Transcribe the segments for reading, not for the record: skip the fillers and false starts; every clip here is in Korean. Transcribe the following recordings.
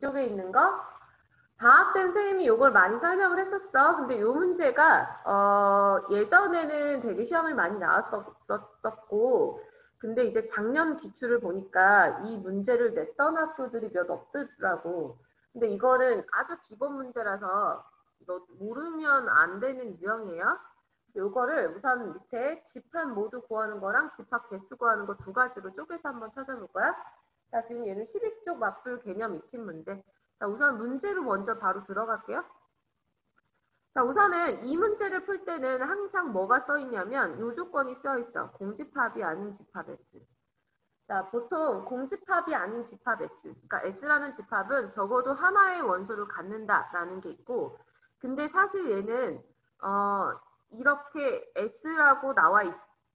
뒤쪽에 있는 거. 방학 때 선생님이 이걸 많이 설명을 했었어. 근데 이 문제가 예전에는 되게 시험에 많이 나왔었고 근데 이제 작년 기출을 보니까 이 문제를 냈던 학교들이 몇 없더라고. 근데 이거는 아주 기본 문제라서 너 모르면 안 되는 유형이에요. 요거를 우선 밑에 집합 모두 구하는 거랑 집합 개수 구하는 거 두 가지로 쪼개서 한번 찾아볼 거야. 자, 지금 얘는 12쪽 맞불 개념 익힌 문제. 자, 우선 문제로 먼저 바로 들어갈게요. 자, 우선은 이 문제를 풀 때는 항상 뭐가 써 있냐면 요 조건이 써 있어. 공집합이 아닌 집합 S. 자, 보통 공집합이 아닌 집합 S. 그러니까 S라는 집합은 적어도 하나의 원소를 갖는다라는 게 있고, 근데 사실 얘는 이렇게 S라고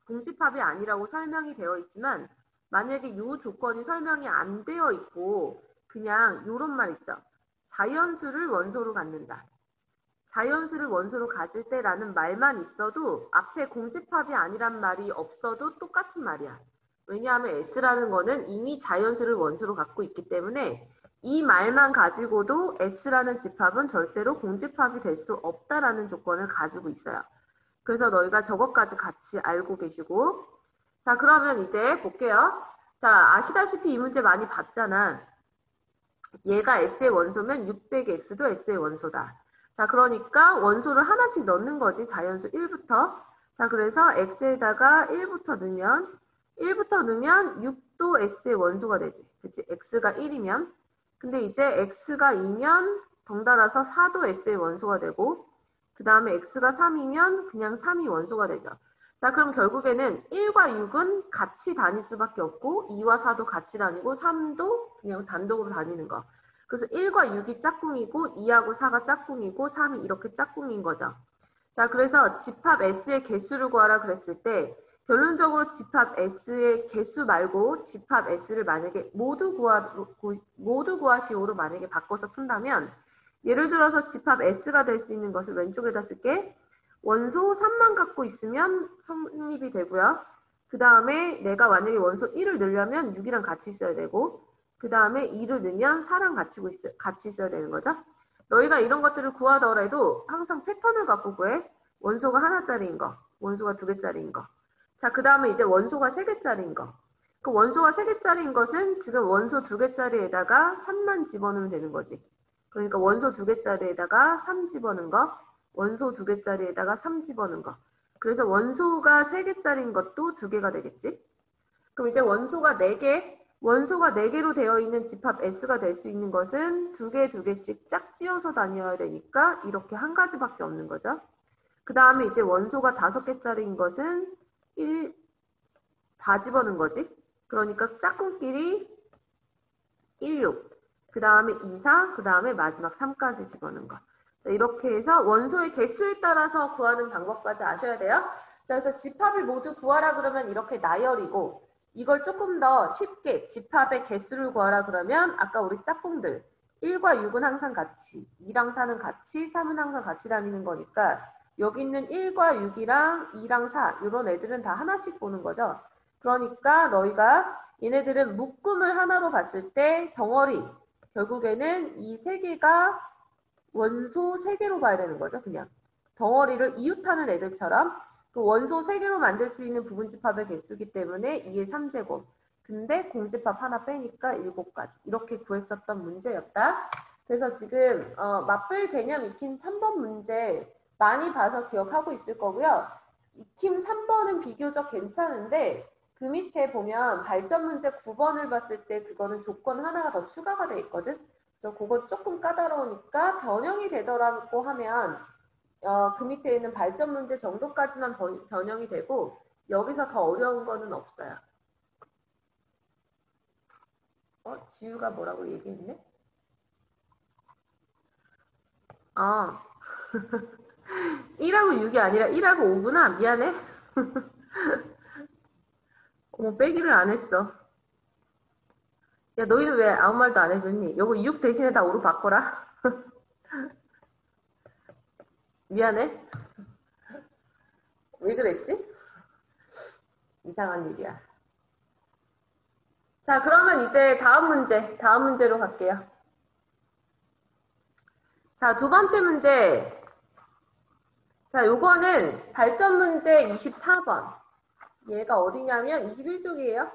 공집합이 아니라고 설명이 되어 있지만 만약에 이 조건이 설명이 안 되어 있고 그냥 요런 말 있죠. 자연수를 원소로 갖는다. 자연수를 원소로 가질 때라는 말만 있어도 앞에 공집합이 아니란 말이 없어도 똑같은 말이야. 왜냐하면 S라는 거는 이미 자연수를 원소로 갖고 있기 때문에 이 말만 가지고도 S라는 집합은 절대로 공집합이 될 수 없다라는 조건을 가지고 있어요. 그래서 너희가 저것까지 같이 알고 계시고 자 그러면 이제 볼게요. 자 아시다시피 이 문제 많이 봤잖아. 얘가 S의 원소면 600X도 S의 원소다. 자 그러니까 원소를 하나씩 넣는 거지. 자연수 1부터. 자 그래서 X에다가 1부터 넣으면 6도 S의 원소가 되지. 그치? X가 1이면. 근데 이제 X가 2면 덩달아서 4도 S의 원소가 되고 그 다음에 X가 3이면 그냥 3이 원소가 되죠. 자 그럼 결국에는 1과 6은 같이 다닐 수밖에 없고 2와 4도 같이 다니고 3도 그냥 단독으로 다니는 거. 그래서 1과 6이 짝꿍이고 2하고 4가 짝꿍이고 3이 이렇게 짝꿍인 거죠. 자 그래서 집합 S의 개수를 구하라 그랬을 때 결론적으로 집합 S의 개수 말고 집합 S를 만약에 모두 구하시오로 만약에 바꿔서 푼다면 예를 들어서 집합 S가 될 수 있는 것을 왼쪽에다 쓸게. 원소 3만 갖고 있으면 성립이 되고요. 그 다음에 내가 만약에 원소 1을 넣으려면 6이랑 같이 있어야 되고 그 다음에 2를 넣으면 4랑 같이 있어야 되는 거죠. 너희가 이런 것들을 구하더라도 항상 패턴을 갖고 구해. 원소가 하나짜리인 거, 원소가 2개짜리인 거. 자, 그 다음에 이제 원소가 3개짜리인 거. 그 원소가 3개짜리인 것은 지금 원소 2개짜리에다가 3만 집어넣으면 되는 거지. 그러니까 원소 2개짜리에다가 3 집어넣은 거, 원소 2개짜리에다가 3 집어넣은 거. 그래서 원소가 3개짜리인 것도 2개가 되겠지. 그럼 이제 원소가 4개로 되어 있는 집합 S가 될 수 있는 것은 2개, 2개씩 짝지어서 다녀야 되니까 이렇게 한 가지밖에 없는 거죠. 그 다음에 이제 원소가 5개짜리인 것은 1, 다 집어넣은 거지. 그러니까 짝꿍끼리 1, 6, 그 다음에 2, 4, 그 다음에 마지막 3까지 집어넣은 거. 자, 이렇게 해서 원소의 개수에 따라서 구하는 방법까지 아셔야 돼요. 자, 그래서 집합을 모두 구하라 그러면 이렇게 나열이고 이걸 조금 더 쉽게 집합의 개수를 구하라 그러면 아까 우리 짝꿍들 1과 6은 항상 같이, 2랑 4는 같이, 3은 항상 같이 다니는 거니까 여기 있는 1과 6이랑 2랑 4 이런 애들은 다 하나씩 보는 거죠. 그러니까 너희가 얘네들은 묶음을 하나로 봤을 때 덩어리 결국에는 이 3개가 원소 3개로 봐야 되는 거죠. 그냥 덩어리를 이웃하는 애들처럼 그 원소 3개로 만들 수 있는 부분집합의 개수기 때문에 2의 3제곱 근데 공집합 하나 빼니까 7가지 이렇게 구했었던 문제였다. 그래서 지금 맞불 개념 익힘 3번 문제 많이 봐서 기억하고 있을 거고요. 익힘 3번은 비교적 괜찮은데 그 밑에 보면 발전 문제 9번을 봤을 때 그거는 조건 하나가 더 추가가 돼 있거든. 그래서 그거 조금 까다로우니까 변형이 되더라고 하면 그 밑에 있는 발전 문제 정도까지만 변형이 되고 여기서 더 어려운 거는 없어요. 지우가 뭐라고 얘기했네? 아 1하고 6이 아니라 1하고 5구나. 미안해. 빼기를 안 했어. 야 너희는 왜 아무 말도 안 해줬니? 요거 6 대신에 다 5로 바꿔라. 미안해. 왜 그랬지? 이상한 일이야. 자 그러면 이제 다음 문제로 갈게요. 자, 두 번째 문제. 자, 요거는 발전 문제 24번. 얘가 어디냐면 21쪽이에요.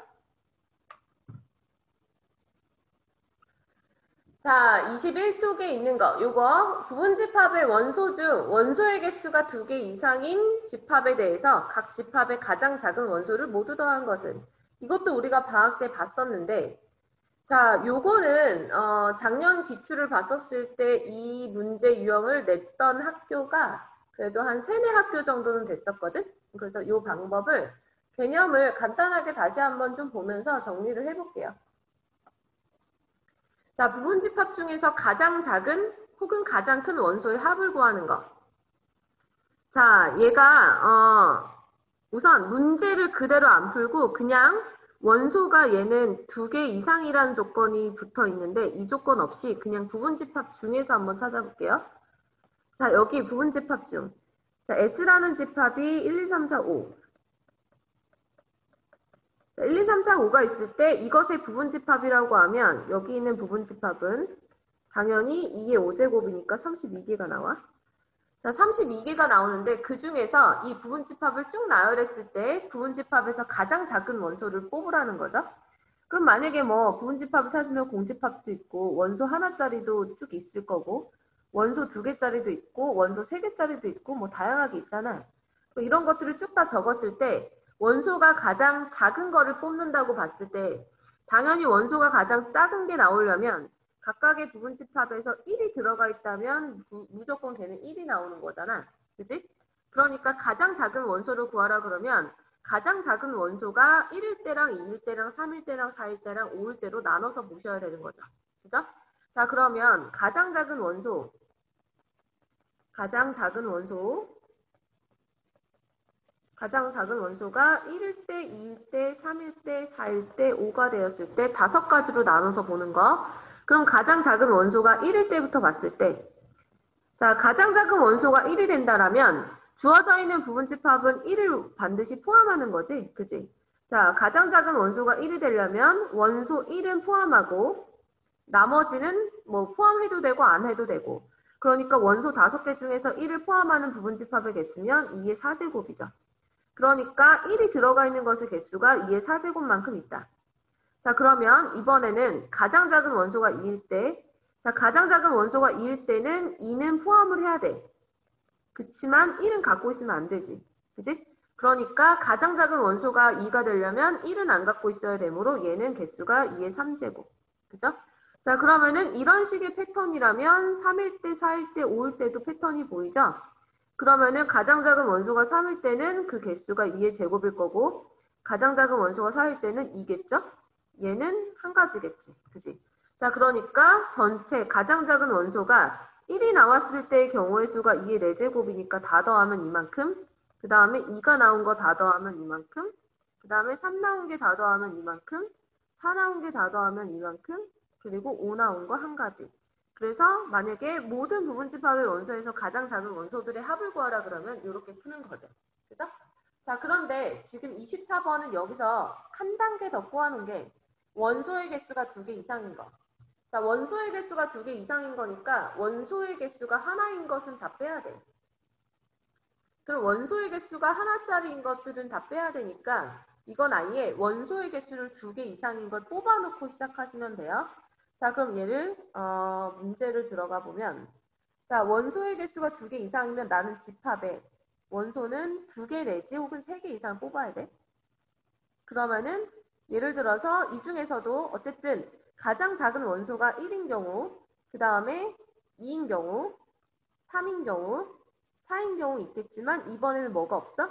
자, 21쪽에 있는 거. 요거 부분집합의 원소 중 원소의 개수가 2개 이상인 집합에 대해서 각 집합의 가장 작은 원소를 모두 더한 것은. 이것도 우리가 방학 때 봤었는데, 자, 요거는 작년 기출을 봤었을 때 이 문제 유형을 냈던 학교가 그래도 한 3-4학교 정도는 됐었거든. 그래서 요 방법을 개념을 간단하게 다시 한번 좀 보면서 정리를 해볼게요. 자, 부분집합 중에서 가장 작은 혹은 가장 큰 원소의 합을 구하는 거. 자, 얘가 우선 문제를 그대로 안 풀고 그냥 원소가 얘는 2개 이상이라는 조건이 붙어 있는데 이 조건 없이 그냥 부분집합 중에서 한번 찾아볼게요. 자, 여기 부분집합 중. 자, S라는 집합이 1, 2, 3, 4, 5. 자, 1, 2, 3, 4, 5가 있을 때 이것의 부분집합이라고 하면 여기 있는 부분집합은 당연히 2의 5제곱이니까 32개가 나와. 자, 32개가 나오는데 그 중에서 이 부분집합을 쭉 나열했을 때 부분집합에서 가장 작은 원소를 뽑으라는 거죠. 그럼 만약에 뭐 부분집합을 찾으면 공집합도 있고 원소 하나짜리도 쭉 있을 거고 원소 2개짜리도 있고 원소 3개짜리도 있고 뭐 다양하게 있잖아. 이런 것들을 쭉 다 적었을 때 원소가 가장 작은 거를 뽑는다고 봤을 때 당연히 원소가 가장 작은 게 나오려면 각각의 부분집합에서 1이 들어가 있다면 무조건 걔는 1이 나오는 거잖아. 그지? 그러니까 가장 작은 원소를 구하라 그러면 가장 작은 원소가 1일 때랑 2일 때랑 3일 때랑 4일 때랑 5일 때로 나눠서 보셔야 되는 거죠. 그죠? 자, 그러면 가장 작은 원소가 1일 때, 2일 때, 3일 때, 4일 때, 5가 되었을 때 5가지로 나눠서 보는 거. 그럼 가장 작은 원소가 1일 때부터 봤을 때, 자, 가장 작은 원소가 1이 된다라면 주어져 있는 부분집합은 1을 반드시 포함하는 거지. 그지? 자, 가장 작은 원소가 1이 되려면 원소 1은 포함하고 나머지는 뭐 포함해도 되고 안 해도 되고. 그러니까 원소 5개 중에서 1을 포함하는 부분집합의 개수면 2의 4제곱이죠. 그러니까 1이 들어가 있는 것의 개수가 2의 4제곱만큼 있다. 자, 그러면 이번에는 가장 작은 원소가 2일 때, 자, 가장 작은 원소가 2일 때는 2는 포함을 해야 돼. 그치만 1은 갖고 있으면 안 되지. 그지? 그러니까 가장 작은 원소가 2가 되려면 1은 안 갖고 있어야 되므로 얘는 개수가 2의 3제곱. 그죠? 자, 그러면은 이런 식의 패턴이라면 3일 때, 4일 때, 5일 때도 패턴이 보이죠? 그러면은 가장 작은 원소가 3일 때는 그 개수가 2의 제곱일 거고 가장 작은 원소가 4일 때는 2겠죠? 얘는 한 가지겠지. 그지? 자, 그러니까 전체 가장 작은 원소가 1이 나왔을 때의 경우의 수가 2의 4제곱이니까 다 더하면 이만큼, 그 다음에 2가 나온 거 다 더하면 이만큼, 그 다음에 3 나온 게 다 더하면 이만큼, 4 나온 게 다 더하면 이만큼, 그리고 5 나온 거 한 가지. 그래서 만약에 모든 부분집합의 원소에서 가장 작은 원소들의 합을 구하라 그러면 이렇게 푸는 거죠. 그죠? 자, 그런데 지금 24번은 여기서 한 단계 더 구하는 게 원소의 개수가 2개 이상인 거. 자, 원소의 개수가 2개 이상인 거니까 원소의 개수가 하나인 것은 다 빼야 돼. 그럼 원소의 개수가 하나짜리인 것들은 다 빼야 되니까 이건 아예 원소의 개수를 2개 이상인 걸 뽑아놓고 시작하시면 돼요. 자, 그럼 얘를 문제를 들어가 보면 자, 원소의 개수가 2개 이상이면 나는 집합에 원소는 2개 내지 혹은 3개 이상 뽑아야 돼. 그러면은 예를 들어서 이 중에서도 어쨌든 가장 작은 원소가 1인 경우, 그 다음에 2인 경우, 3인 경우, 4인 경우 있겠지만 이번에는 뭐가 없어?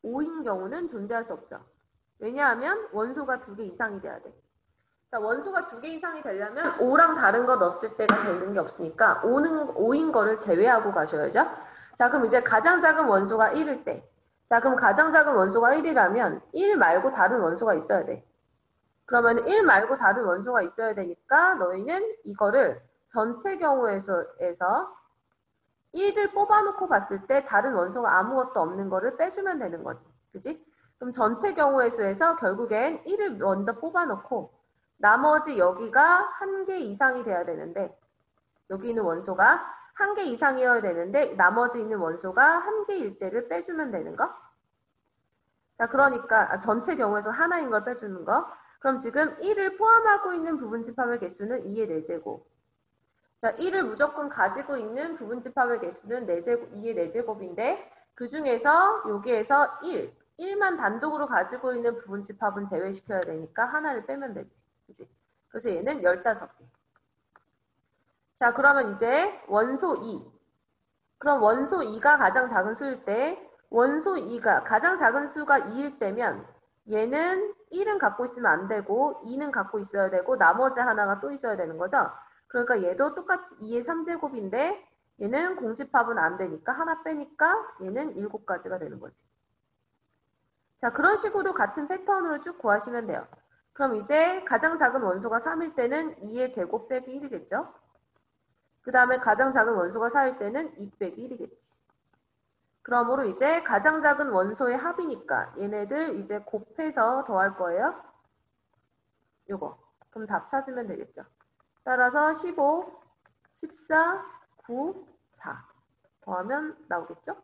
5인 경우는 존재할 수 없죠. 왜냐하면 원소가 2개 이상이 돼야 돼. 자, 원소가 2개 이상이 되려면 5랑 다른 거 넣었을 때가 되는 게 없으니까 5인 거를 제외하고 가셔야죠. 자, 그럼 이제 가장 작은 원소가 1일 때. 자, 그럼 가장 작은 원소가 1이라면 1 말고 다른 원소가 있어야 돼. 그러면 1 말고 다른 원소가 있어야 되니까 너희는 이거를 전체 경우에서 1을 뽑아놓고 봤을 때 다른 원소가 아무것도 없는 거를 빼주면 되는 거지. 그지? 그럼 전체 경우의 수에서 결국엔 1을 먼저 뽑아놓고 나머지 여기가 1개 이상이 돼야 되는데 여기 있는 원소가 한 개 이상이어야 되는데 나머지 있는 원소가 한 개일 때를 빼주면 되는 거. 자, 그러니까 전체 경우에서 하나인 걸 빼주는 거. 그럼 지금 1을 포함하고 있는 부분집합의 개수는 2의 4제곱. 자, 1을 무조건 가지고 있는 부분집합의 개수는 2의 4제곱인데 그 중에서 여기에서 1만 단독으로 가지고 있는 부분집합은 제외시켜야 되니까 하나를 빼면 되지. 그치? 그래서 얘는 15개. 자, 그러면 이제 원소 2. 그럼 원소 2가 가장 작은 수일 때 원소 2가 가장 작은 수가 2일 때면 얘는 1은 갖고 있으면 안 되고 2는 갖고 있어야 되고 나머지 하나가 또 있어야 되는 거죠. 그러니까 얘도 똑같이 2의 3제곱인데 얘는 공집합은 안 되니까 하나 빼니까 얘는 7가지가 되는 거지. 자, 그런 식으로 같은 패턴으로 쭉 구하시면 돼요. 그럼 이제 가장 작은 원소가 3일 때는 2의 제곱 빼기 1이겠죠. 그 다음에 가장 작은 원소가 4일 때는 2 빼기 1이겠지. 그러므로 이제 가장 작은 원소의 합이니까 얘네들 이제 곱해서 더할 거예요. 요거. 그럼 답 찾으면 되겠죠. 따라서 15, 14, 9, 4 더하면 나오겠죠?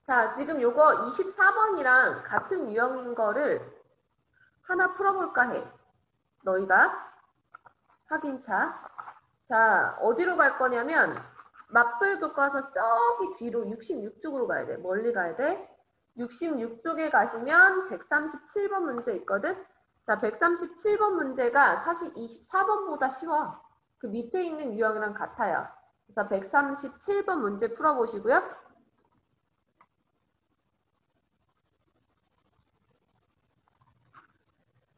자, 지금 요거 24번이랑 같은 유형인 거를 하나 풀어볼까 해. 너희가 확인차. 자, 어디로 갈 거냐면 마플 교과서 저기 뒤로 66쪽으로 가야 돼. 멀리 가야 돼. 66쪽에 가시면 137번 문제 있거든. 자, 137번 문제가 사실 24번보다 쉬워. 그 밑에 있는 유형이랑 같아요. 그래서 137번 문제 풀어보시고요.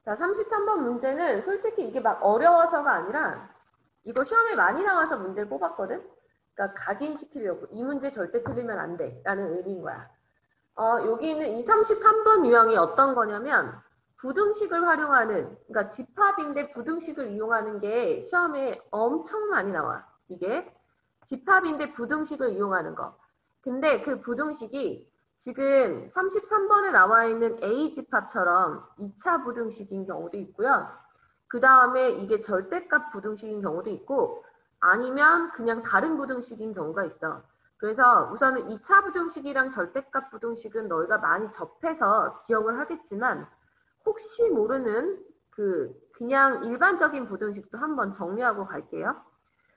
자, 33번 문제는 솔직히 이게 막 어려워서가 아니라 이거 시험에 많이 나와서 문제를 뽑았거든. 그러니까 각인시키려고 이 문제 절대 틀리면 안 돼 라는 의미인 거야. 여기 있는 이 33번 유형이 어떤 거냐면 부등식을 활용하는, 그러니까 집합인데 부등식을 이용하는 게 시험에 엄청 많이 나와. 이게 집합인데 부등식을 이용하는 거. 근데 그 부등식이 지금 33번에 나와 있는 A집합처럼 2차 부등식인 경우도 있고요. 그 다음에 이게 절대값 부등식인 경우도 있고 아니면 그냥 다른 부등식인 경우가 있어. 그래서 우선은 2차 부등식이랑 절대값 부등식은 너희가 많이 접해서 기억을 하겠지만 혹시 모르는 그냥 일반적인 부등식도 한번 정리하고 갈게요.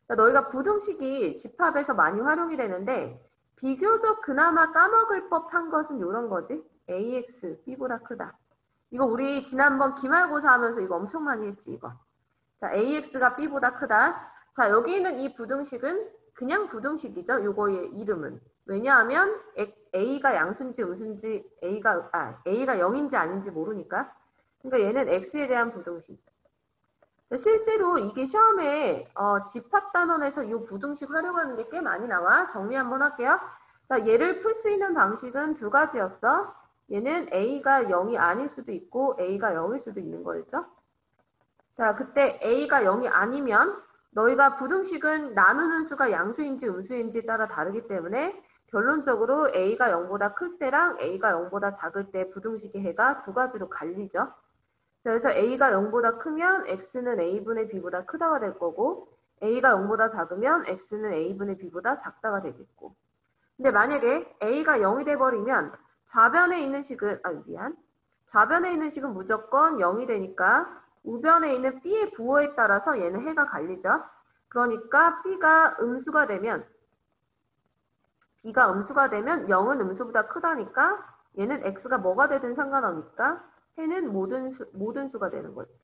너희가 부등식이 집합에서 많이 활용이 되는데 비교적 그나마 까먹을 법한 것은 이런 거지. AX, B보다 크다. 이거 우리 지난번 기말고사 하면서 이거 엄청 많이 했지, 이거. 자, AX가 B보다 크다. 자, 여기 있는 이 부등식은 그냥 부등식이죠. 요거의 이름은. 왜냐하면 A가 양수인지 음수인지 A가 0인지 아닌지 모르니까. 그러니까 얘는 X에 대한 부등식. 실제로 이게 시험에 집합 단원에서 이 부등식 활용하는 게 꽤 많이 나와. 정리 한번 할게요. 자, 얘를 풀 수 있는 방식은 두 가지였어. 얘는 A가 0이 아닐 수도 있고 A가 0일 수도 있는 거였죠. 자, 그때 A가 0이 아니면 너희가 부등식은 나누는 수가 양수인지 음수인지 따라 다르기 때문에 결론적으로 A가 0보다 클 때랑 A가 0보다 작을 때 부등식의 해가 두 가지로 갈리죠. 자, 그래서 A가 0보다 크면 X는 A분의 B보다 크다가 될 거고 A가 0보다 작으면 X는 A분의 B보다 작다가 되겠고 근데 만약에 A가 0이 돼버리면 좌변에 있는 식은 좌변에 있는 식은 무조건 0이 되니까 우변에 있는 B의 부호에 따라서 얘는 해가 갈리죠. 그러니까 B가 음수가 되면 0은 음수보다 크다니까 얘는 X가 뭐가 되든 상관없으니까 해는 모든 수가 되는 거지.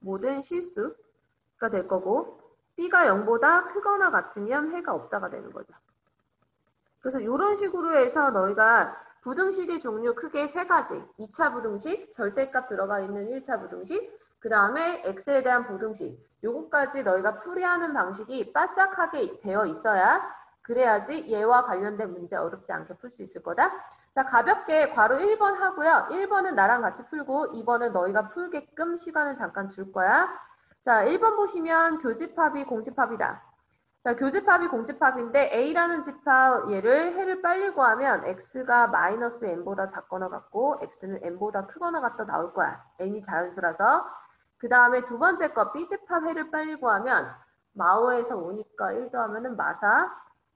모든 실수가 될 거고 B가 0보다 크거나 같으면 해가 없다가 되는 거죠. 그래서 이런 식으로 해서 너희가 부등식의 종류 크게 세 가지. 2차 부등식, 절대값 들어가 있는 1차 부등식, 그 다음에 X에 대한 부등식. 요거까지 너희가 풀이하는 방식이 빠삭하게 되어 있어야 그래야지 얘와 관련된 문제 어렵지 않게 풀 수 있을 거다. 자, 가볍게 괄호 1번 하고요. 1번은 나랑 같이 풀고 2번은 너희가 풀게끔 시간을 잠깐 줄 거야. 자, 1번 보시면 교집합이 공집합이다. 자, 교집합이 공집합인데 A라는 집합 얘를 해를 빨리 구하면 X가 마이너스 N보다 작거나 같고 X는 N보다 크거나 같다 나올 거야. N이 자연수라서. 그 다음에 두 번째 거 B집합 해를 빨리 구하면 마오에서 오니까 1 더하면은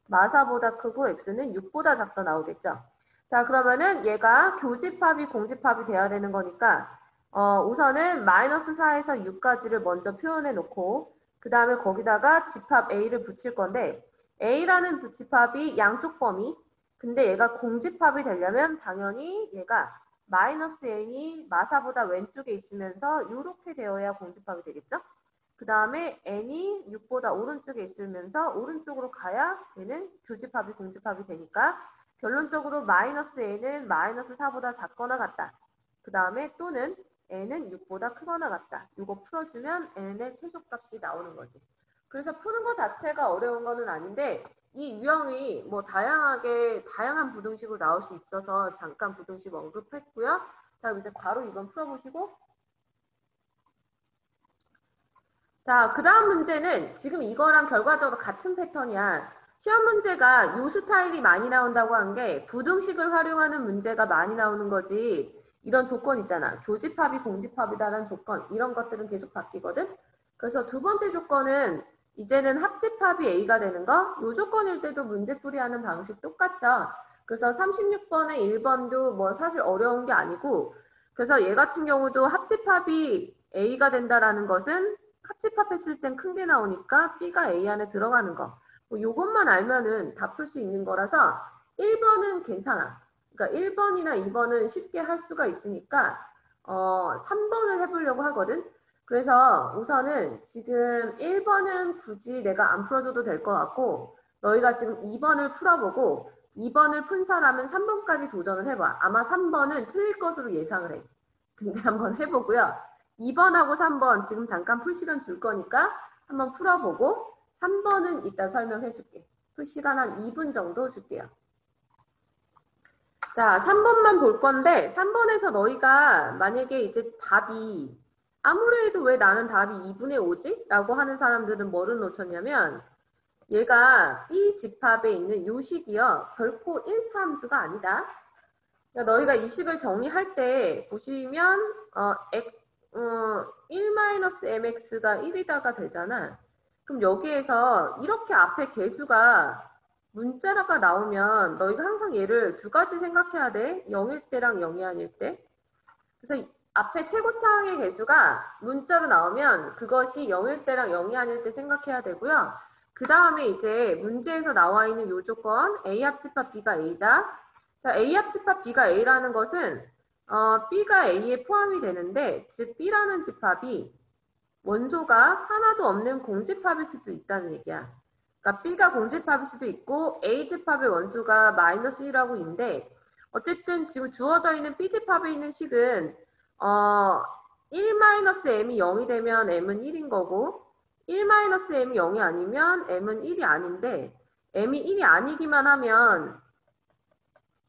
마사보다 크고 x는 6보다 작다 나오겠죠. 자, 그러면은 얘가 교집합이 공집합이 돼야 되는 거니까 우선은 마이너스 4에서 6까지를 먼저 표현해 놓고 그 다음에 거기다가 집합 A를 붙일 건데 A라는 집합이 양쪽 범위 근데 얘가 공집합이 되려면 당연히 얘가 마이너스 n이 마사보다 왼쪽에 있으면서 이렇게 되어야 공집합이 되겠죠? 그 다음에 n이 6보다 오른쪽에 있으면서 오른쪽으로 가야 얘는 교집합이 공집합이 되니까 결론적으로 마이너스 n은 마이너스 4보다 작거나 같다. 그 다음에 또는 n은 6보다 크거나 같다. 이거 풀어주면 n의 최소값이 나오는 거지. 그래서 푸는 거 자체가 어려운 거는 아닌데 이 유형이 뭐 다양한 부등식으로 나올 수 있어서 잠깐 부등식 언급했고요. 자, 이제 바로 이번 풀어보시고. 자, 그 다음 문제는 지금 이거랑 결과적으로 같은 패턴이야. 시험 문제가 요 스타일이 많이 나온다고 한 게 부등식을 활용하는 문제가 많이 나오는 거지. 이런 조건 있잖아. 교집합이 공집합이다라는 조건. 이런 것들은 계속 바뀌거든. 그래서 두 번째 조건은 이제는 합집합이 A가 되는 거. 요 조건일 때도 문제풀이하는 방식 똑같죠. 그래서 36번에 1번도 뭐 사실 어려운 게 아니고 그래서 얘 같은 경우도 합집합이 A가 된다라는 것은 합집합했을 땐 큰 게 나오니까 B가 A 안에 들어가는 거. 뭐 요것만 알면은 다 풀 수 있는 거라서 1번은 괜찮아. 그러니까 1번이나 2번은 쉽게 할 수가 있으니까 3번을 해보려고 하거든. 그래서 우선은 지금 1번은 굳이 내가 안 풀어줘도 될 것 같고 너희가 지금 2번을 풀어보고 2번을 푼 사람은 3번까지 도전을 해봐. 아마 3번은 틀릴 것으로 예상을 해. 근데 한번 해보고요. 2번하고 3번 지금 잠깐 풀 시간 줄 거니까 한번 풀어보고 3번은 이따 설명해 줄게. 풀 시간 한 2분 정도 줄게요. 자, 3번만 볼 건데 3번에서 너희가 만약에 이제 답이 아무래도 왜 나는 답이 2분의 5지? 라고 하는 사람들은 뭐를 놓쳤냐면 얘가 B 집합에 있는 요 식이요. 결코 1차 함수가 아니다. 그러니까 너희가 이 식을 정리할 때 보시면 1-mx가 1이다가 되잖아. 그럼 여기에서 이렇게 앞에 개수가 문자가 나오면 너희가 항상 얘를 두 가지 생각해야 돼. 0일 때랑 0이 아닐 때. 그래서 앞에 최고차항의 개수가 문자로 나오면 그것이 0일 때랑 0이 아닐 때 생각해야 되고요. 그 다음에 이제 문제에서 나와 있는 요 조건 A 합집합 B가 A다. 자, A 합집합 B가 A라는 것은 B가 A에 포함이 되는데 즉 B라는 집합이 원소가 하나도 없는 공집합일 수도 있다는 얘기야. 그러니까 B가 공집합일 수도 있고 A 집합의 원소가 마이너스 1하고 있는데 어쨌든 지금 주어져 있는 B 집합에 있는 식은 1-m이 0이 되면 m은 1인 거고 1-m이 0이 아니면 m은 1이 아닌데 m이 1이 아니기만 하면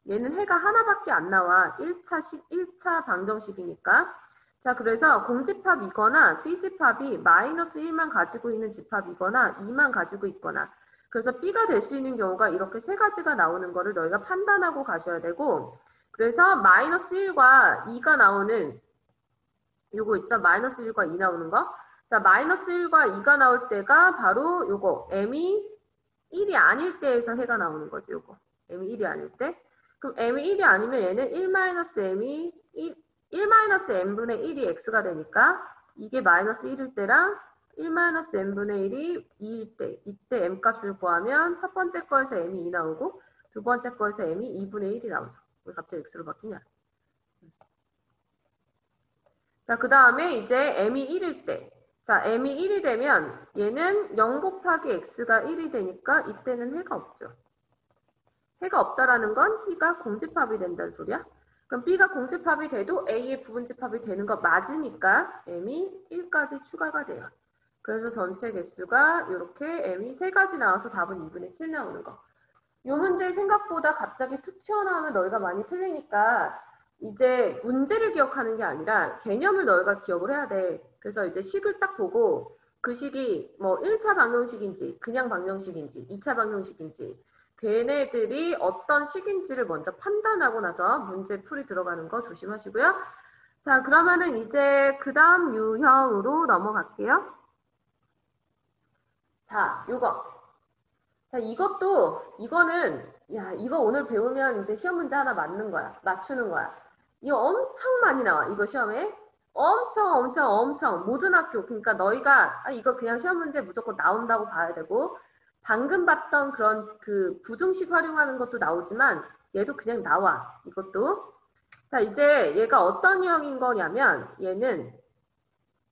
얘는 해가 하나밖에 안 나와. 1차 방정식이니까. 자, 그래서 공집합이거나 B집합이 마이너스 1만 가지고 있는 집합이거나 2만 가지고 있거나 그래서 B가 될 수 있는 경우가 이렇게 세 가지가 나오는 거를 너희가 판단하고 가셔야 되고 그래서 마이너스 1과 2가 나오는 요거 있죠? 마이너스 1과 2 나오는 거. 자, 마이너스 1과 2가 나올 때가 바로 요거 m이 1이 아닐 때에서 해가 나오는 거죠. 요거. m이 1이 아닐 때. 그럼 m이 1이 아니면 얘는 1-m이 1-m분의 1이 x가 되니까 이게 마이너스 1일 때랑 1-m분의 1이 2일 때 이때 m 값을 구하면 첫 번째 거에서 m이 2 나오고 두 번째 거에서 m이 2분의 1이 나오죠. 왜 갑자기 x로 바뀌냐? 자, 그 다음에 이제 m이 1일 때. 자, m이 1이 되면 얘는 0 곱하기 x가 1이 되니까 이때는 해가 없죠. 해가 없다라는 건 B가 공집합이 된다는 소리야. 그럼 B가 공집합이 돼도 A의 부분집합이 되는 거 맞으니까 m이 1까지 추가가 돼요. 그래서 전체 개수가 이렇게 m이 3가지 나와서 답은 2분의 7 나오는 거. 이 문제 생각보다 갑자기 툭 튀어나오면 너희가 많이 틀리니까 이제 문제를 기억하는 게 아니라 개념을 너희가 기억을 해야 돼. 그래서 이제 식을 딱 보고 그 식이 뭐 1차 방정식인지 그냥 방정식인지 2차 방정식인지 걔네들이 어떤 식인지를 먼저 판단하고 나서 문제 풀이 들어가는 거 조심하시고요. 자, 그러면은 이제 그 다음 유형으로 넘어갈게요. 자, 요거. 자, 이거는, 야, 이거 오늘 배우면 이제 시험 문제 하나 맞추는 거야. 이거 엄청 많이 나와, 이거 시험에. 엄청, 모든 학교. 그러니까 너희가, 이거 그냥 시험 문제 무조건 나온다고 봐야 되고, 방금 봤던 그런 그 부등식 활용하는 것도 나오지만, 얘도 그냥 나와, 이것도. 자, 이제 얘가 어떤 유형인 거냐면, 얘는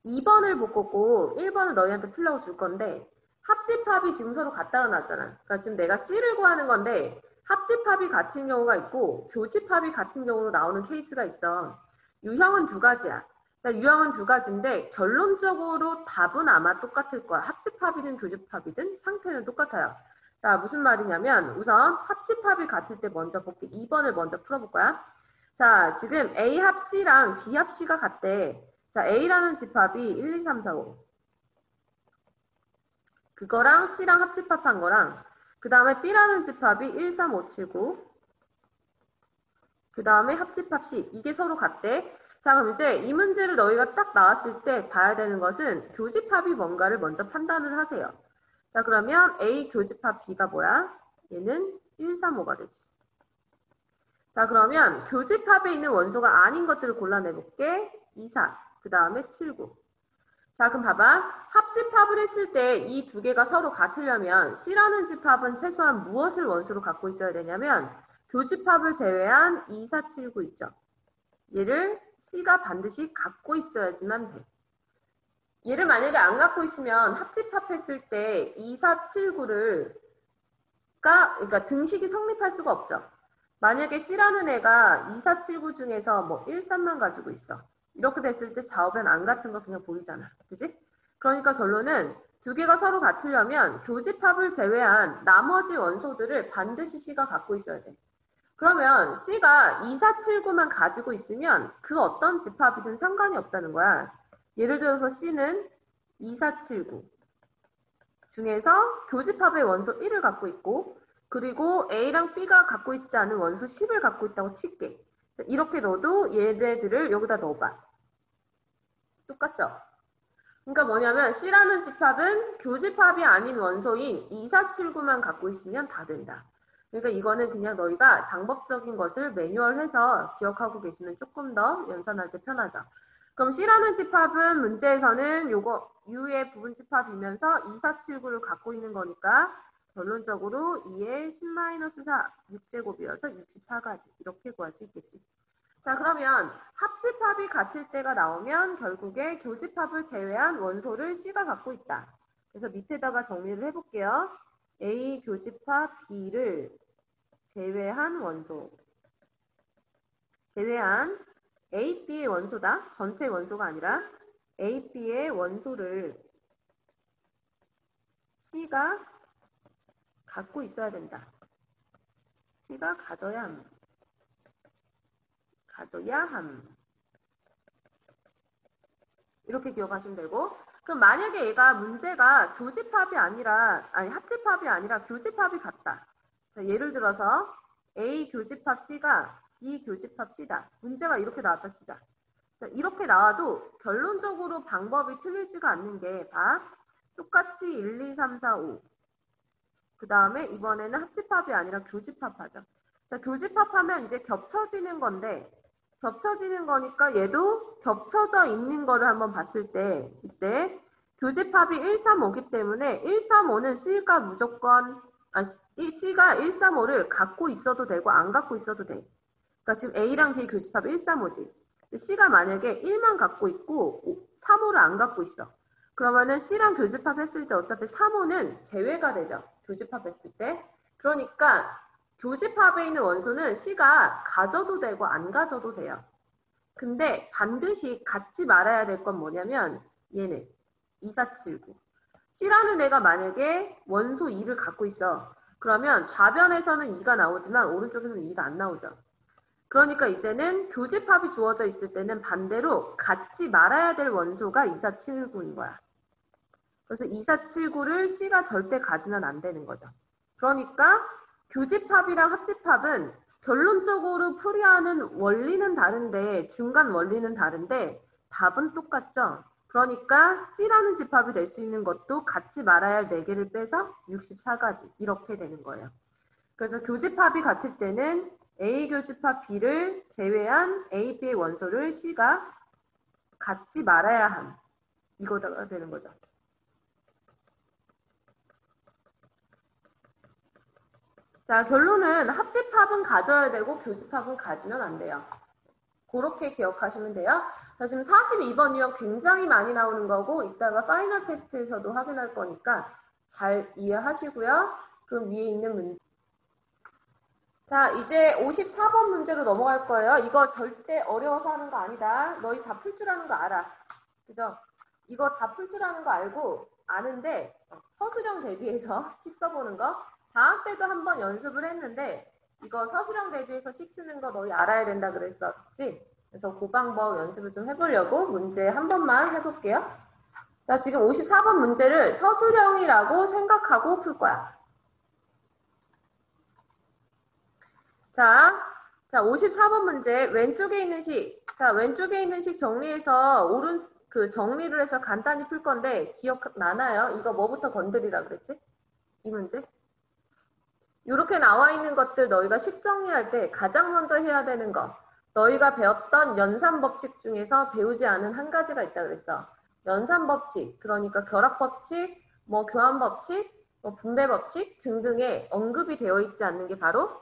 2번을 못 걷고 1번을 너희한테 풀라고 줄 건데, 합집합이 지금 서로 같다고 나왔잖아. 그러니까 지금 내가 C를 구하는 건데 합집합이 같은 경우가 있고 교집합이 같은 경우로 나오는 케이스가 있어. 유형은 두 가지야. 자, 유형은 두 가지인데 결론적으로 답은 아마 똑같을 거야. 합집합이든 교집합이든 상태는 똑같아요. 자, 무슨 말이냐면 우선 합집합이 같을 때 먼저 볼게. 2번을 먼저 풀어볼 거야. 자, 지금 A 합 C랑 B 합 C가 같대. 자, A라는 집합이 1, 2, 3, 4, 5. 그거랑 C랑 합집합한 거랑 그 다음에 B라는 집합이 1, 3, 5, 7, 9 그 다음에 합집합 C 이게 서로 같대. 자, 그럼 이제 이 문제를 너희가 딱 나왔을 때 봐야 되는 것은 교집합이 뭔가를 먼저 판단을 하세요. 자, 그러면 A 교집합 B가 뭐야? 얘는 1, 3, 5가 되지. 자, 그러면 교집합에 있는 원소가 아닌 것들을 골라내볼게. 2, 4, 그 다음에 7, 9. 자, 그럼 봐봐. 합집합을 했을 때 이 두 개가 서로 같으려면 C라는 집합은 최소한 무엇을 원소로 갖고 있어야 되냐면 교집합을 제외한 2, 4, 7, 9 있죠. 얘를 C가 반드시 갖고 있어야지만 돼. 얘를 만약에 안 갖고 있으면 합집합했을 때 2, 4, 7, 9를 그러니까 등식이 성립할 수가 없죠. 만약에 C라는 애가 2, 4, 7, 9 중에서 뭐 1, 3만 가지고 있어. 이렇게 됐을 때 좌우변 안 같은 거 그냥 보이잖아. 그지? 그러니까 결론은 두 개가 서로 같으려면 교집합을 제외한 나머지 원소들을 반드시 C가 갖고 있어야 돼. 그러면 C가 2, 4, 7, 9만 가지고 있으면 그 어떤 집합이든 상관이 없다는 거야. 예를 들어서 C는 2, 4, 7, 9 중에서 교집합의 원소 1을 갖고 있고 그리고 A랑 B가 갖고 있지 않은 원소 10을 갖고 있다고 칠게. 이렇게 넣어도 얘네들을 여기다 넣어봐. 똑같죠? 그러니까 뭐냐면 C라는 집합은 교집합이 아닌 원소인 2, 4, 7, 9만 갖고 있으면 다 된다. 그러니까 이거는 그냥 너희가 방법적인 것을 매뉴얼해서 기억하고 계시면 조금 더 연산할 때 편하죠. 그럼 C라는 집합은 문제에서는 요거 U의 부분 집합이면서 2, 4, 7, 9를 갖고 있는 거니까 결론적으로 2의 10-4, 6제곱이어서 64가지 이렇게 구할 수 있겠지. 자, 그러면 합집합이 같을 때가 나오면 결국에 교집합을 제외한 원소를 C가 갖고 있다. 그래서 밑에다가 정리를 해볼게요. A 교집합 B를 제외한 원소. 제외한 A, B의 원소다. 전체 원소가 아니라 A, B의 원소를 C가 갖고 있어야 된다. C가 가져야 합니다. 가져야 함. 이렇게 기억하시면 되고 그럼 만약에 얘가 문제가 교집합이 아니라 합집합이 아니라 교집합이 같다. 자, 예를 들어서 A 교집합 C가 B 교집합 C다. 문제가 이렇게 나왔다 치자. 자, 이렇게 나와도 결론적으로 방법이 틀리지가 않는 게 봐. 똑같이 1, 2, 3, 4, 5. 그 다음에 이번에는 합집합이 아니라 교집합하죠. 자, 교집합하면 이제 겹쳐지는 건데 겹쳐지는 거니까 얘도 겹쳐져 있는 거를 한번 봤을 때 이때 교집합이 1, 3, 5기 때문에 1, 3, 5는 C가 무조건 C가 1, 3, 5를 갖고 있어도 되고 안 갖고 있어도 돼. 그러니까 지금 A랑 B 교집합 1, 3, 5지. C가 만약에 1만 갖고 있고 3, 5를 안 갖고 있어. 그러면은 C랑 교집합했을 때 어차피 3, 5는 제외가 되죠. 교집합했을 때. 그러니까 교집합에 있는 원소는 C가 가져도 되고 안 가져도 돼요. 근데 반드시 갖지 말아야 될 건 뭐냐면 얘는 2, 4, 7, 9. C라는 애가 만약에 원소 2를 갖고 있어. 그러면 좌변에서는 2가 나오지만 오른쪽에서는 2가 안 나오죠. 그러니까 이제는 교집합이 주어져 있을 때는 반대로 갖지 말아야 될 원소가 2, 4, 7, 9인 거야. 그래서 2, 4, 7, 9를 C가 절대 가지면 안 되는 거죠. 그러니까 교집합이랑 합집합은 결론적으로 풀이하는 원리는 다른데 중간 원리는 다른데 답은 똑같죠. 그러니까 C라는 집합이 될 수 있는 것도 같이 말아야 할 4개를 빼서 64가지 이렇게 되는 거예요. 그래서 교집합이 같을 때는 A 교집합 B를 제외한 A, B의 원소를 C가 같이 말아야 함. 이거가 되는 거죠. 자, 결론은 합집합은 가져야 되고 교집합은 가지면 안 돼요. 그렇게 기억하시면 돼요. 자, 지금 42번 유형 굉장히 많이 나오는 거고 이따가 파이널 테스트에서도 확인할 거니까 잘 이해하시고요. 그 위에 있는 문제. 자, 이제 54번 문제로 넘어갈 거예요. 이거 절대 어려워서 하는 거 아니다. 너희 다 풀 줄 아는 거 알아. 그죠? 이거 다 풀 줄 아는 거 알고 아는데 서술형 대비해서 식 써보는 거. 방학 때도 한번 연습을 했는데 이거 서술형 대비해서 식 쓰는 거 너희 알아야 된다 그랬었지? 그래서 그 방법 연습을 좀 해보려고 문제 한 번만 해볼게요. 자, 지금 54번 문제를 서술형이라고 생각하고 풀 거야. 자, 54번 문제 왼쪽에 있는 식. 자, 왼쪽에 있는 식 정리해서 정리를 해서 간단히 풀 건데 기억나나요? 이거 뭐부터 건드리라 그랬지? 이 문제? 이렇게 나와 있는 것들 너희가 식 정리할 때 가장 먼저 해야 되는 거. 너희가 배웠던 연산법칙 중에서 배우지 않은 한 가지가 있다 그랬어. 연산법칙, 그러니까 결합법칙, 뭐 교환법칙, 뭐 분배법칙 등등에 언급이 되어 있지 않는 게 바로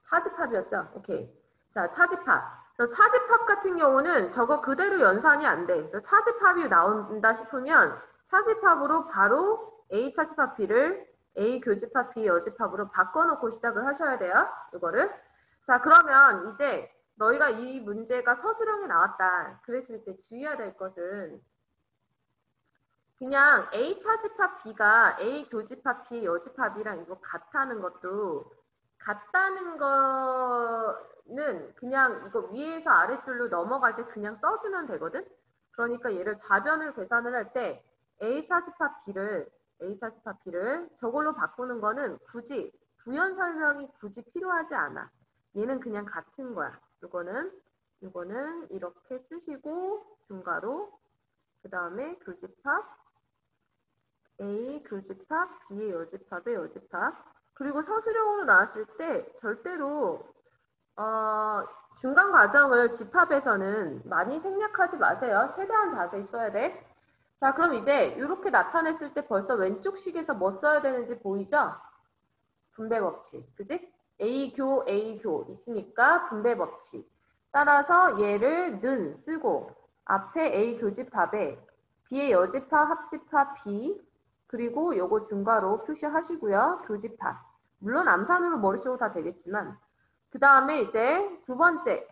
차집합이었죠. 오케이. 자, 차집합. 차집합 같은 경우는 저거 그대로 연산이 안 돼. 그래서 차집합이 나온다 싶으면 차집합으로 바로 A 차집합 B를 A 교집합 B 여집합으로 바꿔놓고 시작을 하셔야 돼요. 이거를. 자, 그러면 이제 너희가 이 문제가 서술형이 나왔다. 그랬을 때 주의해야 될 것은 그냥 A 차집합 B가 A 교집합 B 여집합이랑 이거 같다는 거는 그냥 이거 위에서 아래줄로 넘어갈 때 그냥 써주면 되거든? 그러니까 얘를 좌변을 계산을 할 때 A 차집합 B를 저걸로 바꾸는 거는 굳이 부연 설명이 굳이 필요하지 않아. 얘는 그냥 같은 거야. 요거는 이렇게 쓰시고 중괄호 그 다음에 교집합 A 교집합 B의 여집합의 여집합 그리고 서술형으로 나왔을 때 절대로 중간 과정을 집합에서는 많이 생략하지 마세요. 최대한 자세히 써야 돼. 자, 그럼 이제 이렇게 나타냈을 때 벌써 왼쪽 식에서 뭐 써야 되는지 보이죠? 분배법칙, 그지? A교 있으니까 분배법칙. 따라서 얘를 는 쓰고 앞에 A 교집합에 B의 여집합, 합집합 B 그리고 요거 중괄호 표시하시고요. 교집합. 물론 암산으로 머릿속으로 다 되겠지만 그 다음에 이제 두 번째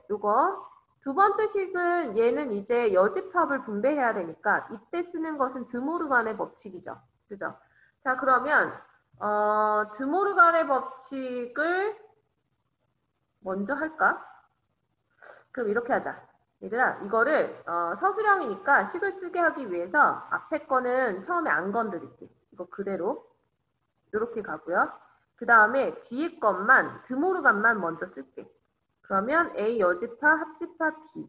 두 번째 식은 얘는 이제 여집합을 분배해야 되니까 이때 쓰는 것은 드모르간의 법칙이죠. 그죠? 자, 그러면 드모르간의 법칙을 먼저 할까? 그럼 이렇게 하자. 얘들아, 이거를 서술형이니까 식을 쓰게 하기 위해서 앞에 거는 처음에 안 건드릴게. 이거 그대로 이렇게 가고요. 그 다음에 뒤에 것만 드모르간만 먼저 쓸게. 그러면 A 여집합 합집합 B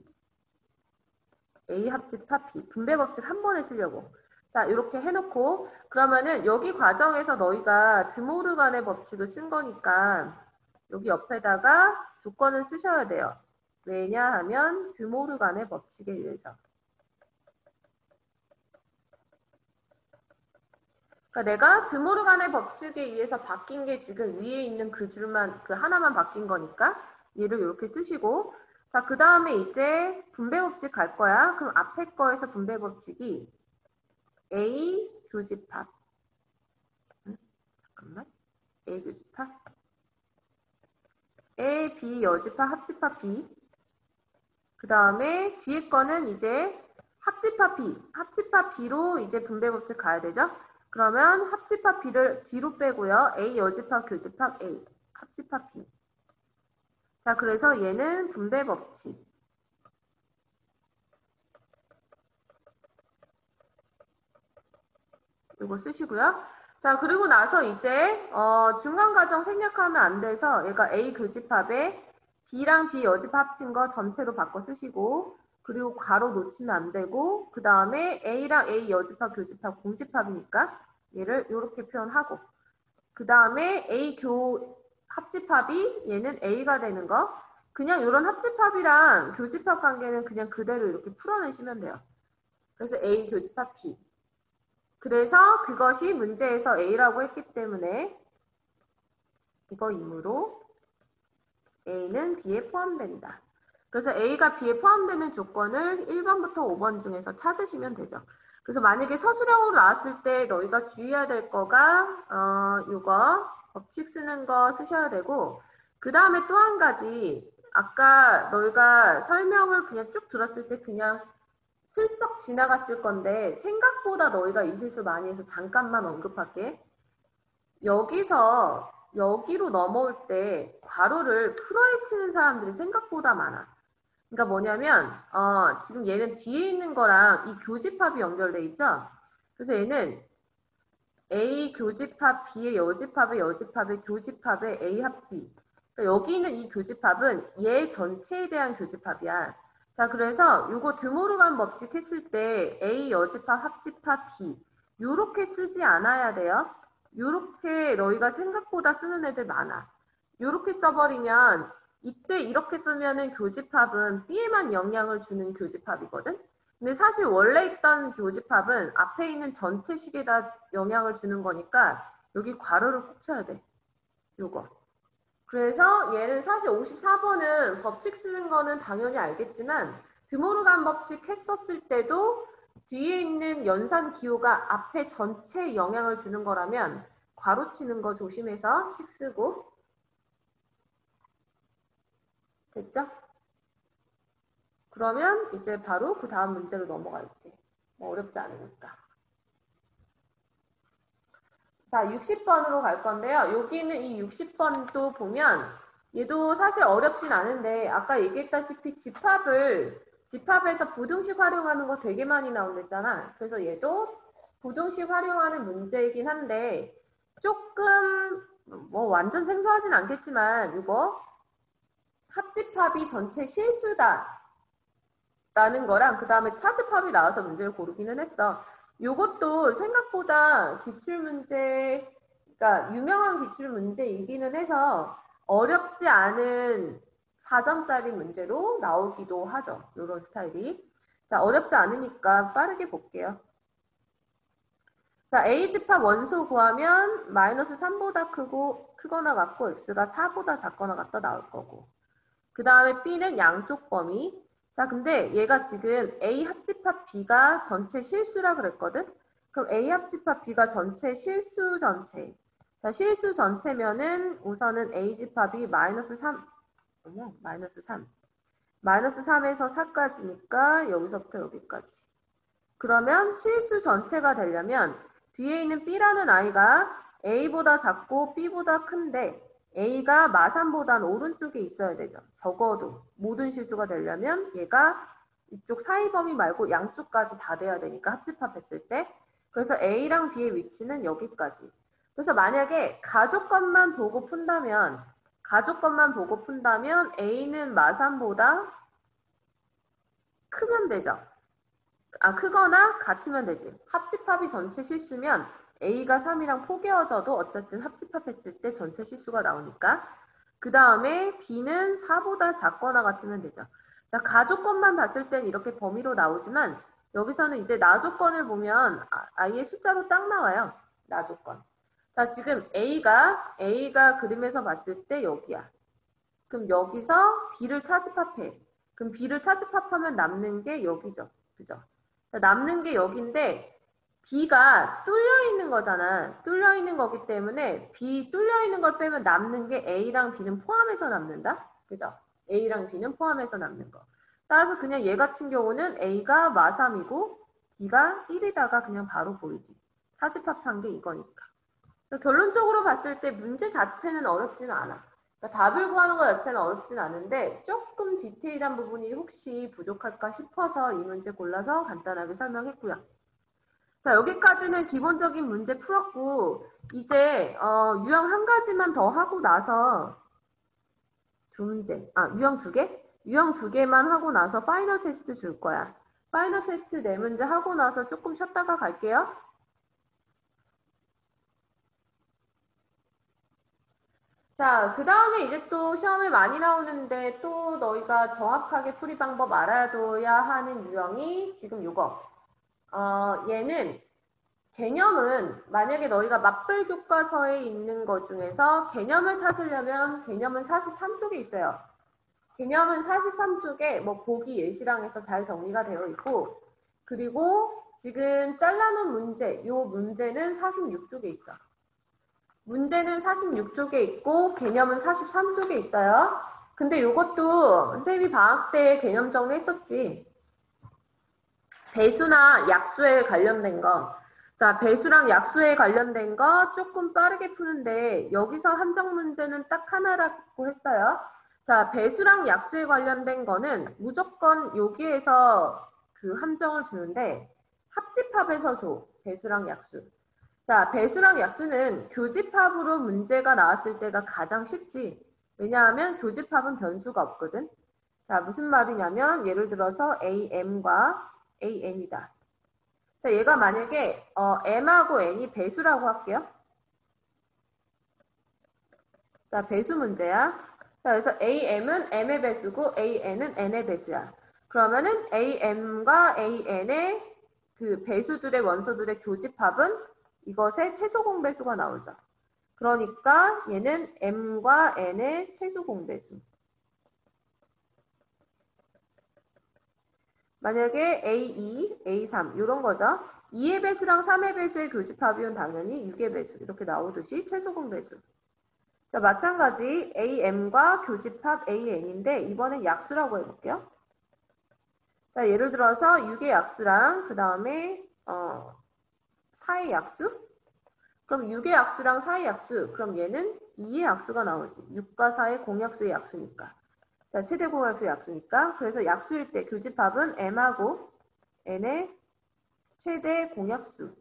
A 합집합 B 분배법칙 한 번에 쓰려고. 자, 이렇게 해놓고 그러면은 여기 과정에서 너희가 드모르간의 법칙을 쓴 거니까 여기 옆에다가 조건을 쓰셔야 돼요. 왜냐하면 드모르간의 법칙에 의해서. 그러니까 내가 드모르간의 법칙에 의해서 바뀐 게 지금 위에 있는 그 줄만 그 하나만 바뀐 거니까 얘를 이렇게 쓰시고 자, 그 다음에 이제 분배법칙 갈 거야. 그럼 앞에 거에서 분배법칙이 A 교집합 잠깐만 A 교집합 A, B 여집합 합집합 B 그 다음에 뒤에 거는 이제 합집합 B로 이제 분배법칙 가야 되죠. 그러면 합집합 B를 뒤로 빼고요. A 여집합 교집합 A 합집합 B 자, 그래서 얘는 분배법칙 이거 쓰시고요. 자, 그리고 나서 이제 중간 과정 생략하면 안 돼서 얘가 A 교집합에 B랑 B 여집합 합친 거 전체로 바꿔 쓰시고 그리고 괄호 놓치면 안 되고 그 다음에 A랑 A 여집합, 교집합, 공집합이니까 얘를 이렇게 표현하고 그 다음에 A 합집합이 얘는 A가 되는 거 그냥 이런 합집합이랑 교집합 관계는 그냥 그대로 이렇게 풀어내시면 돼요. 그래서 A 교집합 B 그래서 그것이 문제에서 A라고 했기 때문에 이거이므로 A는 B에 포함된다. 그래서 A가 B에 포함되는 조건을 1번부터 5번 중에서 찾으시면 되죠. 그래서 만약에 서술형으로 나왔을 때 너희가 주의해야 될 거가 이거 법칙 쓰는 거 쓰셔야 되고 그 다음에 또 한 가지 아까 너희가 설명을 그냥 쭉 들었을 때 그냥 슬쩍 지나갔을 건데 생각보다 너희가 이 실수 많이 해서 잠깐만 언급할게. 여기서 여기로 넘어올 때 괄호를 풀어헤치는 사람들이 생각보다 많아. 그러니까 뭐냐면 지금 얘는 뒤에 있는 거랑 이 교집합이 연결돼 있죠. 그래서 얘는 A 교집합 B의 여집합의 교집합의 A 합 B. 그러니까 여기 있는 이 교집합은 얘 전체에 대한 교집합이야. 자, 그래서 이거 드모르간 법칙 했을 때 A 여집합 합집합 B 요렇게 쓰지 않아야 돼요. 요렇게 너희가 생각보다 쓰는 애들 많아. 요렇게 써버리면 이때 이렇게 쓰면은 교집합은 B에만 영향을 주는 교집합이거든. 근데 사실 원래 있던 교집합은 앞에 있는 전체 식에다 영향을 주는 거니까 여기 괄호를 꼭 쳐야 돼. 요거. 그래서 얘는 사실 54번은 법칙 쓰는 거는 당연히 알겠지만 드모르간 법칙 했었을 때도 뒤에 있는 연산 기호가 앞에 전체에 영향을 주는 거라면 괄호 치는 거 조심해서 식 쓰고 됐죠? 그러면 이제 바로 그 다음 문제로 넘어갈게. 뭐 어렵지 않으니까. 자, 60번으로 갈 건데요. 여기 있는 이 60번도 보면 얘도 사실 어렵진 않은데 아까 얘기했다시피 집합에서 부등식 활용하는 거 되게 많이 나온댔잖아. 그래서 얘도 부등식 활용하는 문제이긴 한데 조금 뭐 완전 생소하진 않겠지만 이거 합집합이 전체 실수다 라는 거랑 그 다음에 차집합이 나와서 문제를 고르기는 했어. 요것도 생각보다 기출문제, 그러니까 유명한 기출문제이기는 해서 어렵지 않은 4점짜리 문제로 나오기도 하죠. 요런 스타일이. 자, 어렵지 않으니까 빠르게 볼게요. 자, A집합 원소 구하면 마이너스 3보다 크거나 같고 X가 4보다 작거나 같다 나올 거고. 그 다음에 B는 양쪽 범위. 자, 근데 얘가 지금 A 합집합 B가 전체 실수라 그랬거든? 그럼 A 합집합 B가 전체 실수 전체. 자, 실수 전체면은 우선은 A 집합이 마이너스 3, 마이너스 3. 마이너스 3에서 4까지니까 여기서부터 여기까지. 그러면 실수 전체가 되려면 뒤에 있는 B라는 아이가 A보다 작고 B보다 큰데 A가 마3보단 오른쪽에 있어야 되죠. 적어도 모든 실수가 되려면 얘가 이쪽 사이 범위 말고 양쪽까지 다 돼야 되니까 합집합했을 때. 그래서 A랑 B의 위치는 여기까지. 그래서 만약에 가족것만 보고 푼다면 A는 마3보다 크면 되죠. 크거나 같으면 되지. 합집합이 전체 실수면 A가 3이랑 포개어져도 어쨌든 합집합했을 때 전체 실수가 나오니까. 그 다음에 B는 4보다 작거나 같으면 되죠. 자, 가조건만 봤을 땐 이렇게 범위로 나오지만 여기서는 이제 나조건을 보면 아예 숫자로 딱 나와요. 나조건. 자, 지금 A가 그림에서 봤을 때 여기야. 그럼 여기서 B를 차집합해. 그럼 B를 차집합하면 남는 게 여기죠. 그죠? 남는 게 여기인데 B가 뚫려 있는 거잖아. 뚫려 있는 거기 때문에 B 뚫려 있는 걸 빼면 남는 게 A랑 B는 포함해서 남는다. 그죠? A랑 B는 포함해서 남는 거. 따라서 그냥 얘 같은 경우는 A가 마3이고 B가 1이다가 그냥 바로 보이지. 사집합한 게 이거니까. 결론적으로 봤을 때 문제 자체는 어렵지는 않아. 그러니까 답을 구하는 것 자체는 어렵진 않은데 조금 디테일한 부분이 혹시 부족할까 싶어서 이 문제 골라서 간단하게 설명했고요. 자, 여기까지는 기본적인 문제 풀었고 이제 유형 한 가지만 더 하고 나서 두 문제, 유형 두 개? 유형 2개만 하고 나서 파이널 테스트 줄 거야. 파이널 테스트 4문제 하고 나서 조금 쉬었다가 갈게요. 자, 그 다음에 이제 또 시험에 많이 나오는데 또 너희가 정확하게 풀이 방법 알아둬야 하는 유형이 지금 요거. 얘는 개념은 만약에 너희가 맞불 교과서에 있는 것 중에서 개념을 찾으려면 개념은 43쪽에 있어요. 개념은 43쪽에 뭐 보기 예시랑해서 잘 정리가 되어 있고, 그리고 지금 잘라놓은 문제, 요 문제는 46쪽에 있어. 문제는 46쪽에 있고 개념은 43쪽에 있어요. 근데 요것도 선생님이 방학 때 개념 정리했었지. 배수나 약수에 관련된 거. 자, 배수랑 약수에 관련된 거 조금 빠르게 푸는데 여기서 함정 문제는 딱 하나라고 했어요. 자, 배수랑 약수에 관련된 거는 무조건 여기에서 그 함정을 주는데 합집합에서 줘. 배수랑 약수. 자, 배수랑 약수는 교집합으로 문제가 나왔을 때가 가장 쉽지. 왜냐하면 교집합은 변수가 없거든. 자, 무슨 말이냐면 예를 들어서 AM과 AN이다. 자, 얘가 만약에 M하고 N이 배수라고 할게요. 자, 배수 문제야. 자, 그래서 AM은 M의 배수고 AN은 N의 배수야. 그러면은 AM과 AN의 그 배수들의 원소들의 교집합은 이것의 최소 공배수가 나오죠. 그러니까 얘는 M과 N의 최소 공배수. 만약에 A2, A3 이런 거죠. 2의 배수랑 3의 배수의 교집합이면 당연히 6의 배수 이렇게 나오듯이 최소 공배수. 자, 마찬가지 AM과 교집합 AN인데 이번엔 약수라고 해볼게요. 자, 예를 들어서 6의 약수랑 그 다음에 4의 약수? 그럼 6의 약수랑 4의 약수, 그럼 얘는 2의 약수가 나오지. 6과 4의 공약수의 약수니까. 자, 최대 공약수의 약수니까. 그래서 약수일 때 교집합은 M하고 N의 최대 공약수.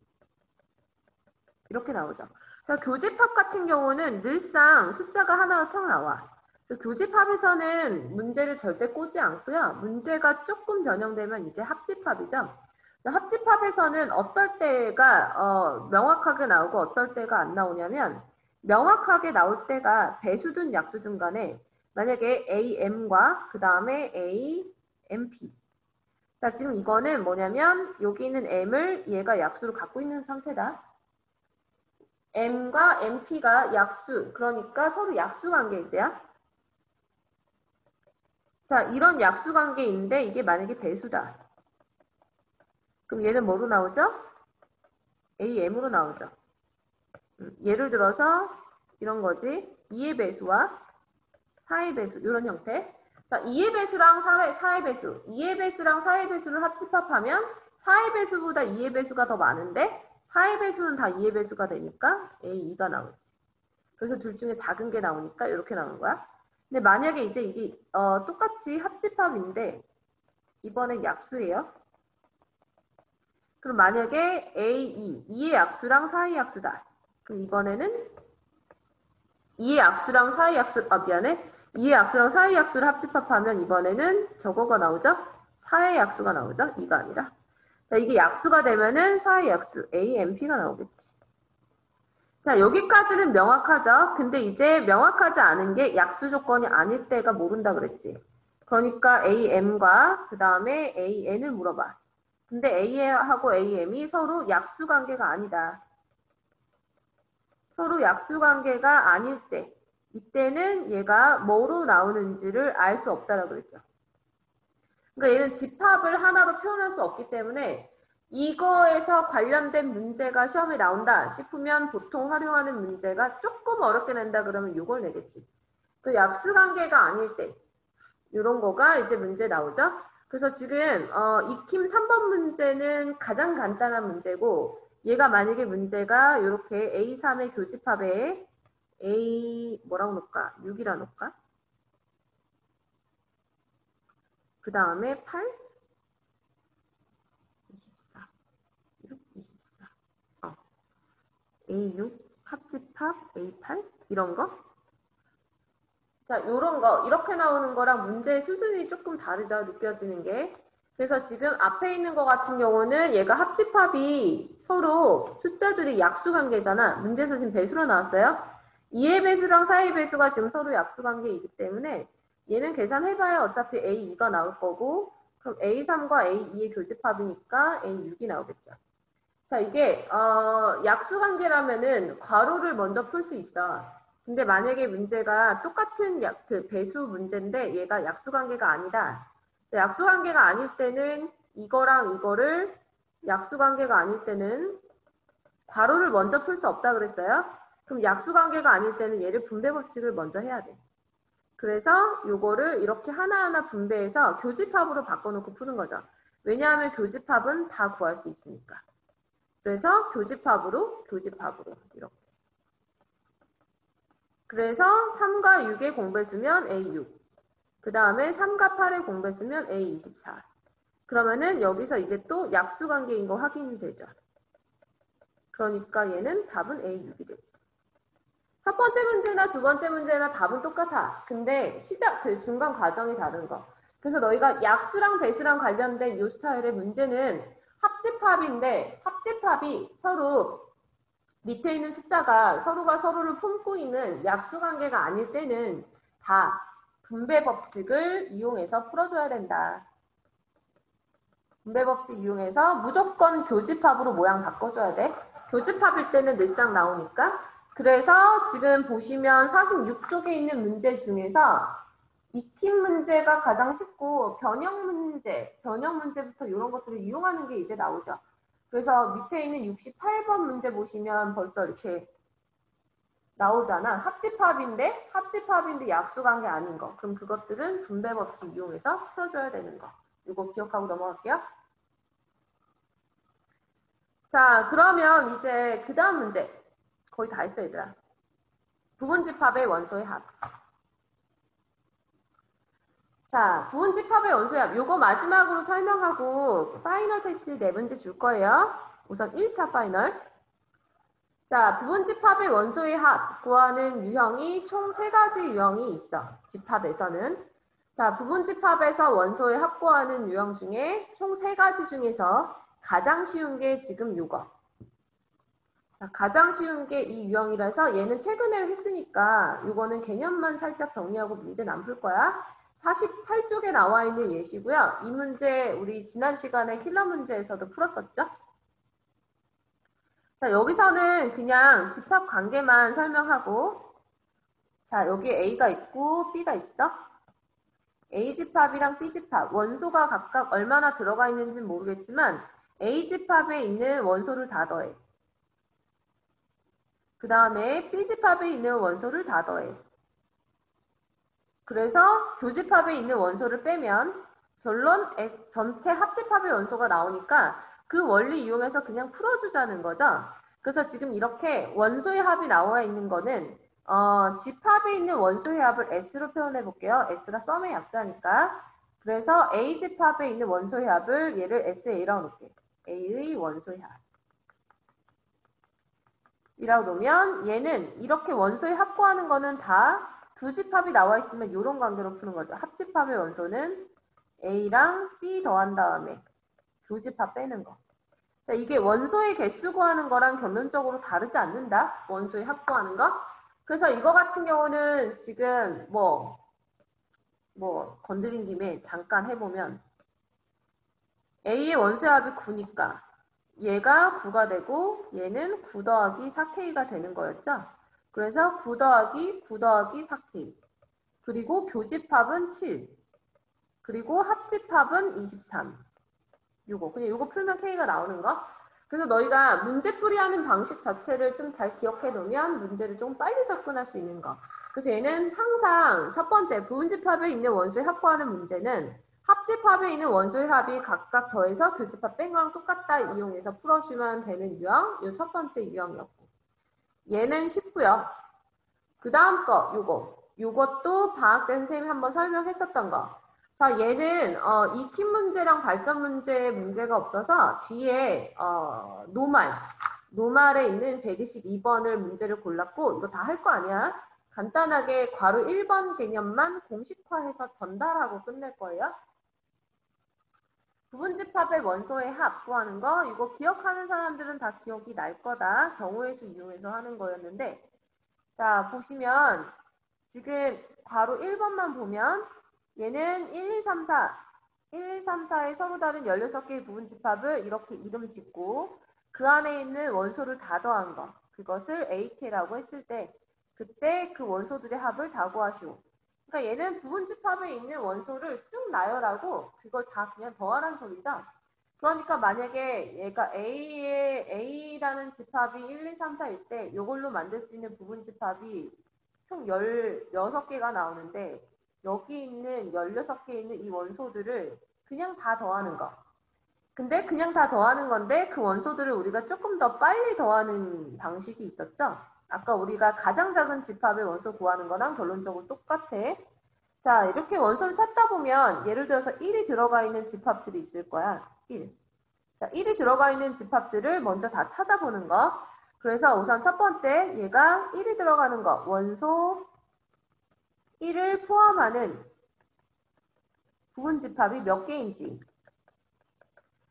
이렇게 나오죠. 자, 교집합 같은 경우는 늘상 숫자가 하나로 탁 나와. 그래서 교집합에서는 문제를 절대 꼬지 않고요. 문제가 조금 변형되면 이제 합집합이죠. 합집합에서는 어떨 때가 명확하게 나오고 어떨 때가 안 나오냐면 명확하게 나올 때가 배수든 약수든 간에 만약에 AM과 그 다음에 AMP. 자, 지금 이거는 뭐냐면 여기 있는 M을 얘가 약수로 갖고 있는 상태다. M과 MP가 약수, 그러니까 서로 약수 관계일 때야. 자, 이런 약수 관계인데 이게 만약에 배수다. 그럼 얘는 뭐로 나오죠? AM으로 나오죠. 예를 들어서 이런 거지. 2의 배수와 4의 배수 이런 형태. 자, 2의 배수랑 4의 배수. 2의 배수랑 4의 배수를 합집합하면 4의 배수보다 2의 배수가 더 많은데 4의 배수는 다 2의 배수가 되니까 A2가 나오지. 그래서 둘 중에 작은 게 나오니까 이렇게 나오는 거야. 근데 만약에 이제 이게 똑같이 합집합인데 이번엔 약수예요. 그럼 만약에 A2, 2의 약수랑 4의 약수다. 그럼 이번에는 2의 약수랑 4의 약수, 미안해. 2의 약수랑 4의 약수를 합집합하면 이번에는 저거가 나오죠? 4의 약수가 나오죠? 2가 아니라. 자, 이게 약수가 되면은 4의 약수, AMP가 나오겠지. 자, 여기까지는 명확하죠? 근데 이제 명확하지 않은 게 약수 조건이 아닐 때가 모른다 그랬지. 그러니까 AM과 그 다음에 AN을 물어봐. 근데 A하고 AM이 서로 약수 관계가 아니다. 서로 약수 관계가 아닐 때, 이때는 얘가 뭐로 나오는지를 알 수 없다라고 그랬죠. 그러니까 얘는 집합을 하나로 표현할 수 없기 때문에 이거에서 관련된 문제가 시험에 나온다 싶으면 보통 활용하는 문제가 조금 어렵게 낸다 그러면 이걸 내겠지. 그 약수 관계가 아닐 때 이런 거가 이제 문제 나오죠. 그래서 지금 익힘 3번 문제는 가장 간단한 문제고 얘가 만약에 문제가 이렇게 A3의 교집합에 A 뭐라고 놓을까? 6이라 놓을까? 그 다음에 8, 24, 6, 24. A6 합집합 A8 이런 거. 자, 요런 거, 이렇게 나오는 거랑 문제의 수준이 조금 다르죠, 느껴지는 게. 그래서 지금 앞에 있는 거 같은 경우는 얘가 합집합이 서로 숫자들이 약수관계잖아. 문제에서 지금 배수로 나왔어요. 2의 배수랑 4의 배수가 지금 서로 약수관계이기 때문에 얘는 계산해봐야 어차피 A2가 나올 거고, 그럼 A3과 A2의 교집합이니까 A6이 나오겠죠. 자, 이게 약수관계라면은 괄호를 먼저 풀 수 있어. 근데 만약에 문제가 똑같은 그 배수 문제인데 얘가 약수관계가 아니다. 자, 약수관계가 아닐 때는 이거랑 이거를 약수관계가 아닐 때는 괄호를 먼저 풀 수 없다 그랬어요. 그럼 약수관계가 아닐 때는 얘를 분배 법칙을 먼저 해야 돼. 그래서 요거를 이렇게 하나하나 분배해서 교집합으로 바꿔놓고 푸는 거죠. 왜냐하면 교집합은 다 구할 수 있으니까. 그래서 교집합으로 이렇게. 그래서 3과 6의 공배수면 A6. 그 다음에 3과 8의 공배수면 A24. 그러면은 여기서 이제 또 약수관계인 거 확인이 되죠. 그러니까 얘는 답은 A6이 되지. 첫 번째 문제나 두 번째 문제나 답은 똑같아. 근데 그 중간 과정이 다른 거. 그래서 너희가 약수랑 배수랑 관련된 이 스타일의 문제는 합집합인데 합집합이 서로 밑에 있는 숫자가 서로가 서로를 품고 있는 약수관계가 아닐 때는 다 분배 법칙을 이용해서 풀어줘야 된다. 분배 법칙 이용해서 무조건 교집합으로 모양 바꿔줘야 돼. 교집합일 때는 늘상 나오니까. 그래서 지금 보시면 46쪽에 있는 문제 중에서 익힘 문제가 가장 쉽고 변형 문제부터 이런 것들을 이용하는 게 이제 나오죠. 그래서 밑에 있는 68번 문제 보시면 벌써 이렇게 나오잖아. 합집합인데 약수관계 아닌 거. 그럼 그것들은 분배 법칙 이용해서 풀어줘야 되는 거. 이거 기억하고 넘어갈게요. 자, 그러면 이제 그 다음 문제. 거의 다 했어, 얘들아. 부분집합의 원소의 합. 자, 부분집합의 원소의 합. 요거 마지막으로 설명하고 파이널 테스트 네 문제 줄 거예요. 우선 1차 파이널. 자, 부분집합의 원소의 합 구하는 유형이 총 3가지 유형이 있어. 집합에서는. 자, 부분집합에서 원소의 합 구하는 유형 중에 총 3가지 중에서 가장 쉬운 게 지금 요거. 자, 가장 쉬운 게 이 유형이라서 얘는 최근에 했으니까 요거는 개념만 살짝 정리하고 문제는 안 풀 거야. 48쪽에 나와 있는 예시고요. 이 문제 우리 지난 시간에 킬러 문제에서도 풀었었죠. 자, 여기서는 그냥 집합 관계만 설명하고, 자, 여기 A가 있고 B가 있어. A집합이랑 B집합, 원소가 각각 얼마나 들어가 있는지는 모르겠지만 A집합에 있는 원소를 다 더해. 그 다음에 B집합에 있는 원소를 다 더해. 그래서 교집합에 있는 원소를 빼면 결론 전체 합집합의 원소가 나오니까 그 원리 이용해서 그냥 풀어주자는 거죠. 그래서 지금 이렇게 원소의 합이 나와 있는 거는 집합에 있는 원소의 합을 S로 표현해 볼게요. S가 썸의 약자니까. 그래서 A집합에 있는 원소의 합을 얘를 SA라고 놓을게요. A의 원소의 합. 이라고 놓으면 얘는 이렇게 원소의 합 구하는 거는 다 두 집합이 나와 있으면 이런 관계로 푸는 거죠. 합집합의 원소는 A랑 B 더한 다음에 교집합 빼는 거. 자, 이게 원소의 개수 구하는 거랑 결론적으로 다르지 않는다. 원소의 합 구하는 거. 그래서 이거 같은 경우는 지금 뭐 건드린 김에 잠깐 해보면 A의 원소의 합이 9니까 얘가 9가 되고 얘는 9 더하기 4K가 되는 거였죠. 그래서 9 더하기 4K. 그리고 교집합은 7. 그리고 합집합은 23. 그냥 요거 풀면 K가 나오는 거. 그래서 너희가 문제풀이하는 방식 자체를 좀 잘 기억해 놓으면 문제를 좀 빨리 접근할 수 있는 거. 그래서 얘는 항상 첫 번째 부분집합에 있는 원소의 합 구하는 문제는 합집합에 있는 원소의 합이 각각 더해서 교집합 뺀 거랑 똑같다 이용해서 풀어주면 되는 유형. 요 첫 번째 유형이었고. 얘는 쉽고요. 그 다음 거 요것도 방학 때 선생님이 한번 설명했었던 거. 자, 얘는 익힘 문제랑 발전 문제가 없어서 뒤에 노말에 있는 122번을 문제를 골랐고 이거 다 할 거 아니야? 간단하게 괄호 1번 개념만 공식화해서 전달하고 끝낼 거예요. 부분집합의 원소의 합 구하는 거, 이거 기억하는 사람들은 다 기억이 날 거다. 경우의 수 이용해서 하는 거였는데, 자, 보시면 지금 괄호 1번만 보면 얘는 1, 2, 3, 4, 1, 2, 3, 4의 서로 다른 16개의 부분집합을 이렇게 이름 짓고 그 안에 있는 원소를 다 더한 거, 그것을 AK라고 했을 때 그때 그 원소들의 합을 다 구하시오. 그러니까 얘는 부분집합에 있는 원소를 쭉 나열하고 그걸 다 그냥 더하라는 소리죠. 그러니까 만약에 얘가 A라는 집합이 1, 2, 3, 4일 때 이걸로 만들 수 있는 부분집합이 총 16개가 나오는데 여기 있는 16개 있는 이 원소들을 그냥 다 더하는 거. 근데 그냥 다 더하는 건데 그 원소들을 우리가 조금 더 빨리 더하는 방식이 있었죠. 아까 우리가 가장 작은 집합의 원소 구하는 거랑 결론적으로 똑같아. 자, 이렇게 원소를 찾다 보면 예를 들어서 1이 들어가 있는 집합들이 있을 거야. 1. 자, 1이 들어가 있는 집합들을 먼저 다 찾아보는 거. 그래서 우선 첫 번째 얘가 1이 들어가는 거. 원소 1을 포함하는 부분집합이 몇 개인지.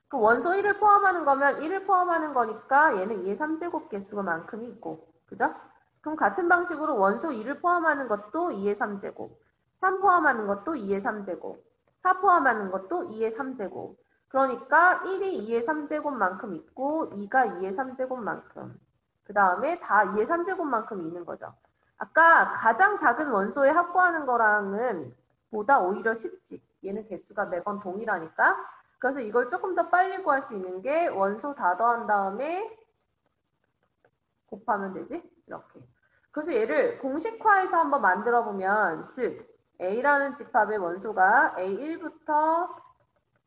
그 원소 1을 포함하는 거면 1을 포함하는 거니까 얘는 2의 3제곱 개수가 만큼이 있고. 그죠? 그럼 같은 방식으로 원소 2를 포함하는 것도 2의 3제곱. 3 포함하는 것도 2의 3제곱. 4 포함하는 것도 2의 3제곱. 그러니까 1이 2의 3제곱만큼 있고 2가 2의 3제곱만큼. 그 다음에 다 2의 3제곱만큼 있는 거죠. 아까 가장 작은 원소에 합구하는 거랑은 보다 오히려 쉽지. 얘는 개수가 매번 동일하니까. 그래서 이걸 조금 더 빨리 구할 수 있는 게 원소 다 더한 다음에 곱하면 되지? 이렇게. 그래서 얘를 공식화해서 한번 만들어 보면, 즉 A라는 집합의 원소가 A1부터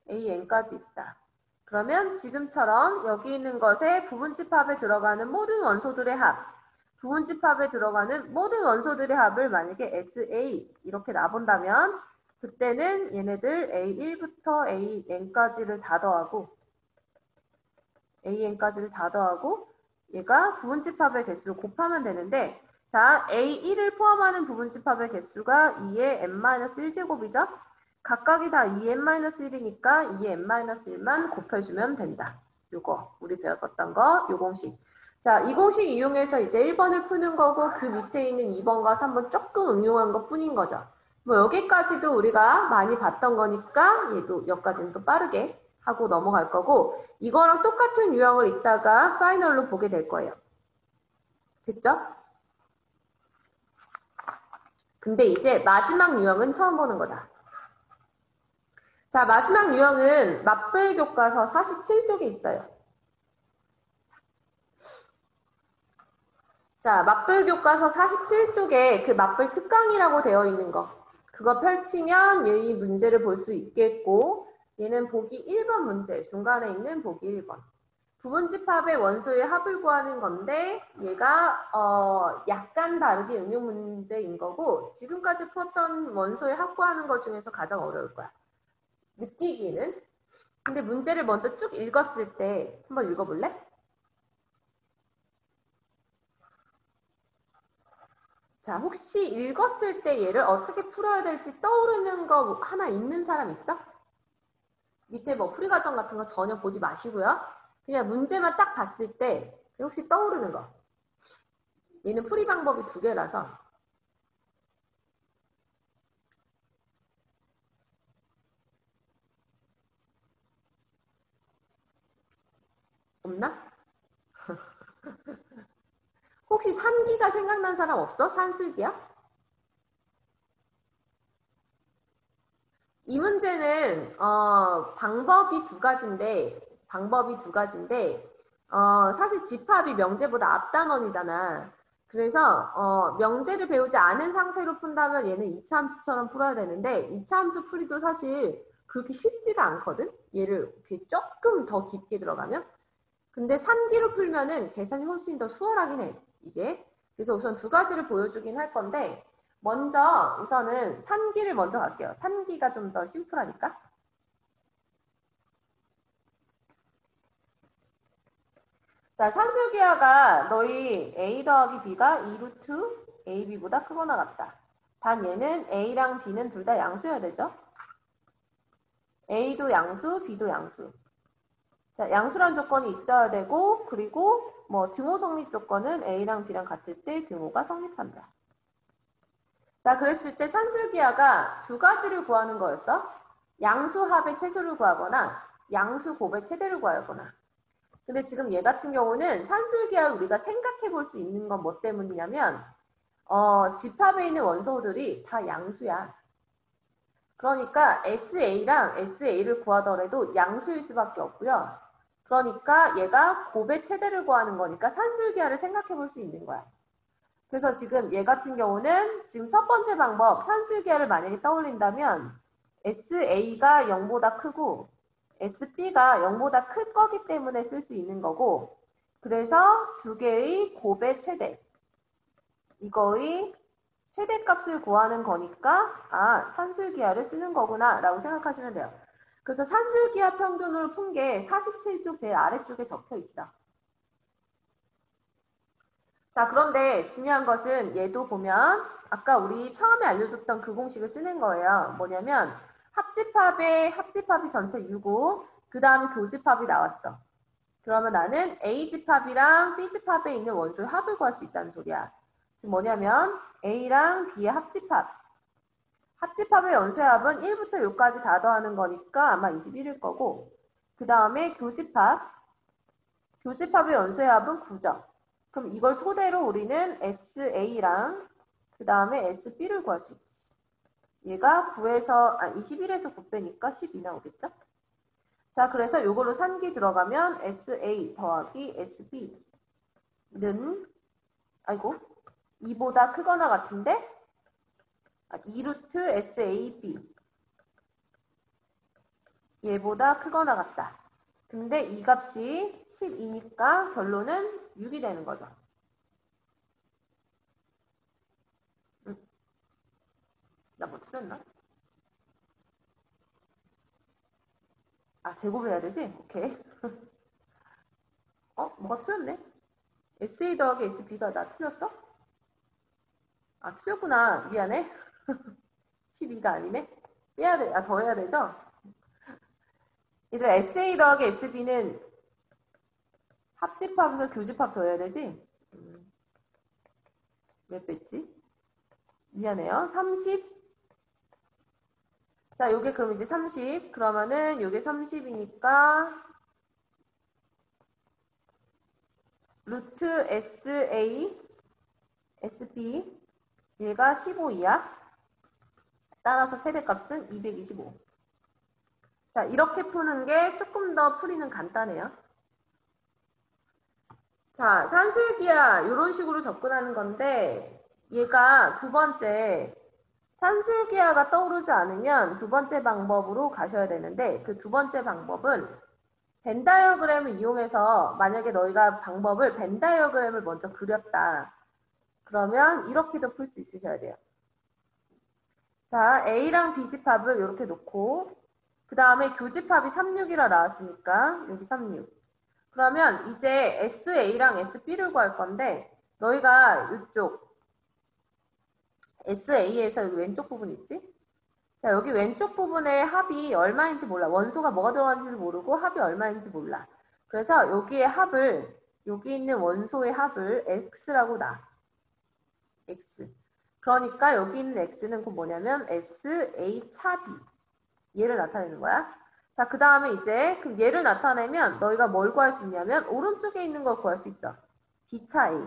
AN까지 있다. 그러면 지금처럼 여기 있는 것에 부분집합에 들어가는 모든 원소들의 합, 부분집합에 들어가는 모든 원소들의 합을 만약에 SA 이렇게 놔본다면 그때는 얘네들 A1부터 AN까지를 다 더하고 AN까지를 다 더하고 얘가 부분집합의 개수를 곱하면 되는데 자, A1을 포함하는 부분집합의 개수가 2의 n-1제곱이죠? 각각이 다 2n-1이니까 2n-1만 곱해주면 된다. 요거 우리 배웠었던 거, 요 공식. 자, 이 공식 이용해서 이제 1번을 푸는 거고 그 밑에 있는 2번과 3번 조금 응용한 것 뿐인 거죠. 뭐 여기까지도 우리가 많이 봤던 거니까 얘도 여기까지는 또 빠르게 하고 넘어갈 거고 이거랑 똑같은 유형을 이따가 파이널로 보게 될 거예요. 됐죠? 근데 이제 마지막 유형은 처음 보는 거다. 자, 마지막 유형은 맞불 교과서 47쪽에 있어요. 자, 맞불 교과서 47쪽에 그 맞불 특강이라고 되어 있는 거. 그거 펼치면 이 문제를 볼 수 있겠고 얘는 보기 1번 문제, 중간에 있는 보기 1번. 부분집합의 원소의 합을 구하는 건데 얘가 약간 다르게 응용 문제인 거고 지금까지 풀었던 원소의 합 구하는 것 중에서 가장 어려울 거야. 느끼기는. 근데 문제를 먼저 쭉 읽었을 때 한번 읽어볼래? 자, 혹시 읽었을 때 얘를 어떻게 풀어야 될지 떠오르는 거 하나 있는 사람 있어? 밑에 뭐 풀이 과정 같은 거 전혀 보지 마시고요. 그냥 문제만 딱 봤을 때 혹시 떠오르는 거. 얘는 풀이 방법이 2개라서. 없나? 혹시 산기가 생각난 사람 없어? 산술기야? 이 문제는 방법이 두 가지인데 사실 집합이 명제보다 앞단원이잖아. 그래서 명제를 배우지 않은 상태로 푼다면 얘는 2차 함수처럼 풀어야 되는데 2차 함수 풀이도 사실 그렇게 쉽지가 않거든. 얘를 이렇게 조금 더 깊게 들어가면. 근데 산기로 풀면은 계산이 훨씬 더 수월하긴 해. 이게. 그래서 우선 2가지를 보여주긴 할 건데 먼저 우선은 산기를 먼저 갈게요. 산기가 좀 더 심플하니까. 자, 산술기하가 너희 A 더하기 B가 2루트 AB보다 크거나 같다. 단 얘는 A랑 B는 둘 다 양수여야 되죠. A도 양수, B도 양수. 자, 양수란 조건이 있어야 되고, 그리고 뭐 등호 성립 조건은 A랑 B랑 같을 때 등호가 성립한다. 자, 그랬을 때 산술기하가 두 가지를 구하는 거였어. 양수 합의 최소를 구하거나 양수 곱의 최대를 구하거나. 근데 지금 얘 같은 경우는 산술기하를 우리가 생각해 볼 수 있는 건 뭐 때문이냐면 집합에 있는 원소들이 다 양수야. 그러니까 SA랑 SA를 구하더라도 양수일 수밖에 없고요. 그러니까 얘가 곱의 최대를 구하는 거니까 산술기하를 생각해 볼 수 있는 거야. 그래서 지금 얘 같은 경우는 지금 첫 번째 방법 산술기하를 만약에 떠올린다면 SA가 0보다 크고 SB가 0보다 클 거기 때문에 쓸 수 있는 거고, 그래서 두 개의 곱의 최대, 이거의 최대값을 구하는 거니까 산술기하를 쓰는 거구나 라고 생각하시면 돼요. 그래서 산술기하 평균을 푼 게 47쪽 제일 아래쪽에 적혀 있어. 자, 그런데 중요한 것은 얘도 보면 아까 우리 처음에 알려줬던 그 공식을 쓰는 거예요. 뭐냐면 합집합이 전체 6고 그 다음에 교집합이 나왔어. 그러면 나는 A집합이랑 B집합에 있는 원소의 합을 구할 수 있다는 소리야. 지금 뭐냐면 A랑 B의 합집합. 합집합의 원소의 합은 1부터 6까지 다 더하는 거니까 아마 21일 거고, 그 다음에 교집합의 원소의 합은 9죠. 그럼 이걸 토대로 우리는 SA랑 그 다음에 SB를 구할 수 있지. 얘가 21에서 9 빼니까 12 나오겠죠? 자, 그래서 이걸로 산기 들어가면 SA 더하기 SB는 2보다 크거나 같은데 2루트 SAB 얘보다 크거나 같다. 근데 이 값이 12니까 결론은 6이 되는 거죠. 나 뭐 틀렸나? 제곱해야 되지? 오케이. 뭐가 틀렸네? SA 더하기 SB가 나 틀렸어? 틀렸구나. 미안해. 12가 아니네. 빼야 돼. 더 해야 되죠? 이들 SA 더하기 SB는 합집합에서 교집합 더해야 되지? 왜 뺐지? 미안해요. 30. 자, 요게 그럼 이제 30. 그러면은 요게 30이니까 루트 SA, SB 얘가 15이야. 따라서 최대값은 225. 자, 이렇게 푸는 게 조금 더 풀이는 간단해요. 자, 산술기하 이런 식으로 접근하는 건데 얘가 두 번째 산술기하가 떠오르지 않으면 두 번째 방법으로 가셔야 되는데 그 두 번째 방법은 벤 다이어그램을 이용해서 만약에 너희가 벤 다이어그램을 먼저 그렸다. 그러면 이렇게도 풀 수 있으셔야 돼요. 자, A랑 B집합을 이렇게 놓고 그 다음에 교집합이 36이라 나왔으니까 여기 36. 그러면 이제 SA랑 SB를 구할 건데 너희가 이쪽 SA에서 여기 왼쪽 부분 있지? 자, 여기 왼쪽 부분에 합이 얼마인지 몰라. 원소가 뭐가 들어가는지 모르고 합이 얼마인지 몰라. 그래서 여기에 여기 있는 원소의 합을 X라고 놔. X. 그러니까 여기 있는 X는 그 뭐냐면 SA 차 B. 얘를 나타내는 거야. 자, 그 다음에 이제 그럼 얘를 나타내면 너희가 뭘 구할 수 있냐면 오른쪽에 있는 걸 구할 수 있어. B차 A.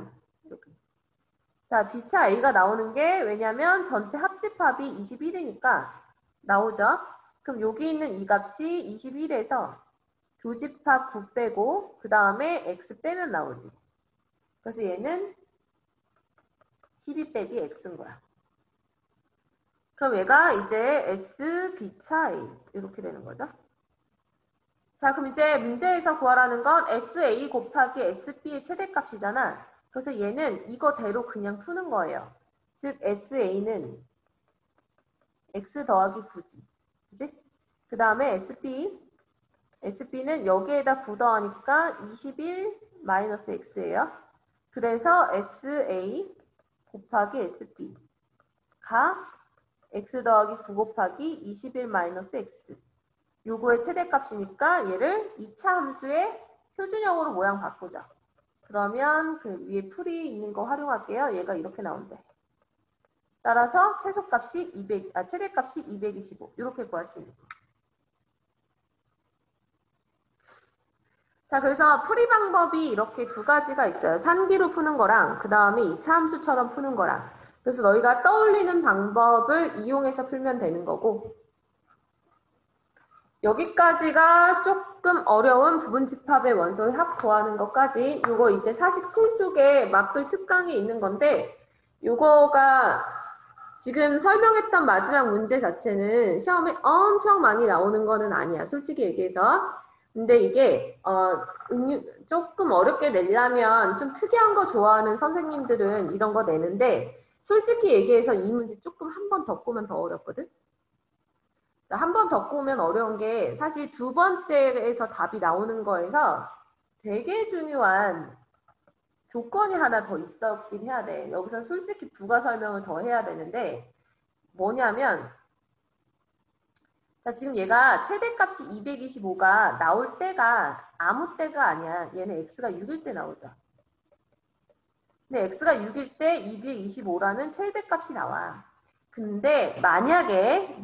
이렇게. 자, B차 A가 나오는 게 왜냐면 전체 합집합이 21이니까 나오죠. 그럼 여기 있는 이 값이 21에서 교집합 9 빼고 그 다음에 X 빼면 나오지. 그래서 얘는 12 빼기 X인 거야. 그럼 얘가 이제 S, B차 A 이렇게 되는 거죠. 자, 그럼 이제 문제에서 구하라는 건 SA 곱하기 SB의 최대값이잖아. 그래서 얘는 이거대로 그냥 푸는 거예요. 즉 SA는 X 더하기 9지. 그지? 그 다음에 SB는 여기에다 9 더하니까 21 마이너스 X예요. 그래서 SA 곱하기 SP가 x 더하기 9 곱하기 21 마이너스 x. 요거의 최대값이니까 얘를 2차 함수의 표준형으로 모양 바꾸자. 그러면 그 위에 풀이 있는 거 활용할게요. 얘가 이렇게 나온대. 따라서 최대값이 225. 이렇게 구할 수 있는 거. 자, 그래서 풀이 방법이 이렇게 두 가지가 있어요. 산기로 푸는 거랑 그 다음에 2차 함수처럼 푸는 거랑. 그래서 너희가 떠올리는 방법을 이용해서 풀면 되는 거고, 여기까지가 조금 어려운 부분집합의 원소의 합 구하는 것까지. 요거 이제 47쪽에 맞불 특강에 있는 건데, 요거가 지금 설명했던 마지막 문제 자체는 시험에 엄청 많이 나오는 거는 아니야, 솔직히 얘기해서. 근데 이게 조금 어렵게 내려면 좀 특이한 거 좋아하는 선생님들은 이런 거 내는데, 솔직히 얘기해서 이 문제 조금 한 번 더 꼬면 더 어렵거든. 한 번 더 꼬면 어려운 게 사실 두 번째에서 답이 나오는 거에서 되게 중요한 조건이 하나 더 있었긴 해야 돼. 여기서 솔직히 부가 설명을 더 해야 되는데, 뭐냐면, 자, 지금 얘가 최대값이 225가 나올 때가 아무 때가 아니야. 얘는 x가 6일 때 나오죠. 근데 x가 6일 때 225라는 최대값이 나와. 근데 만약이야.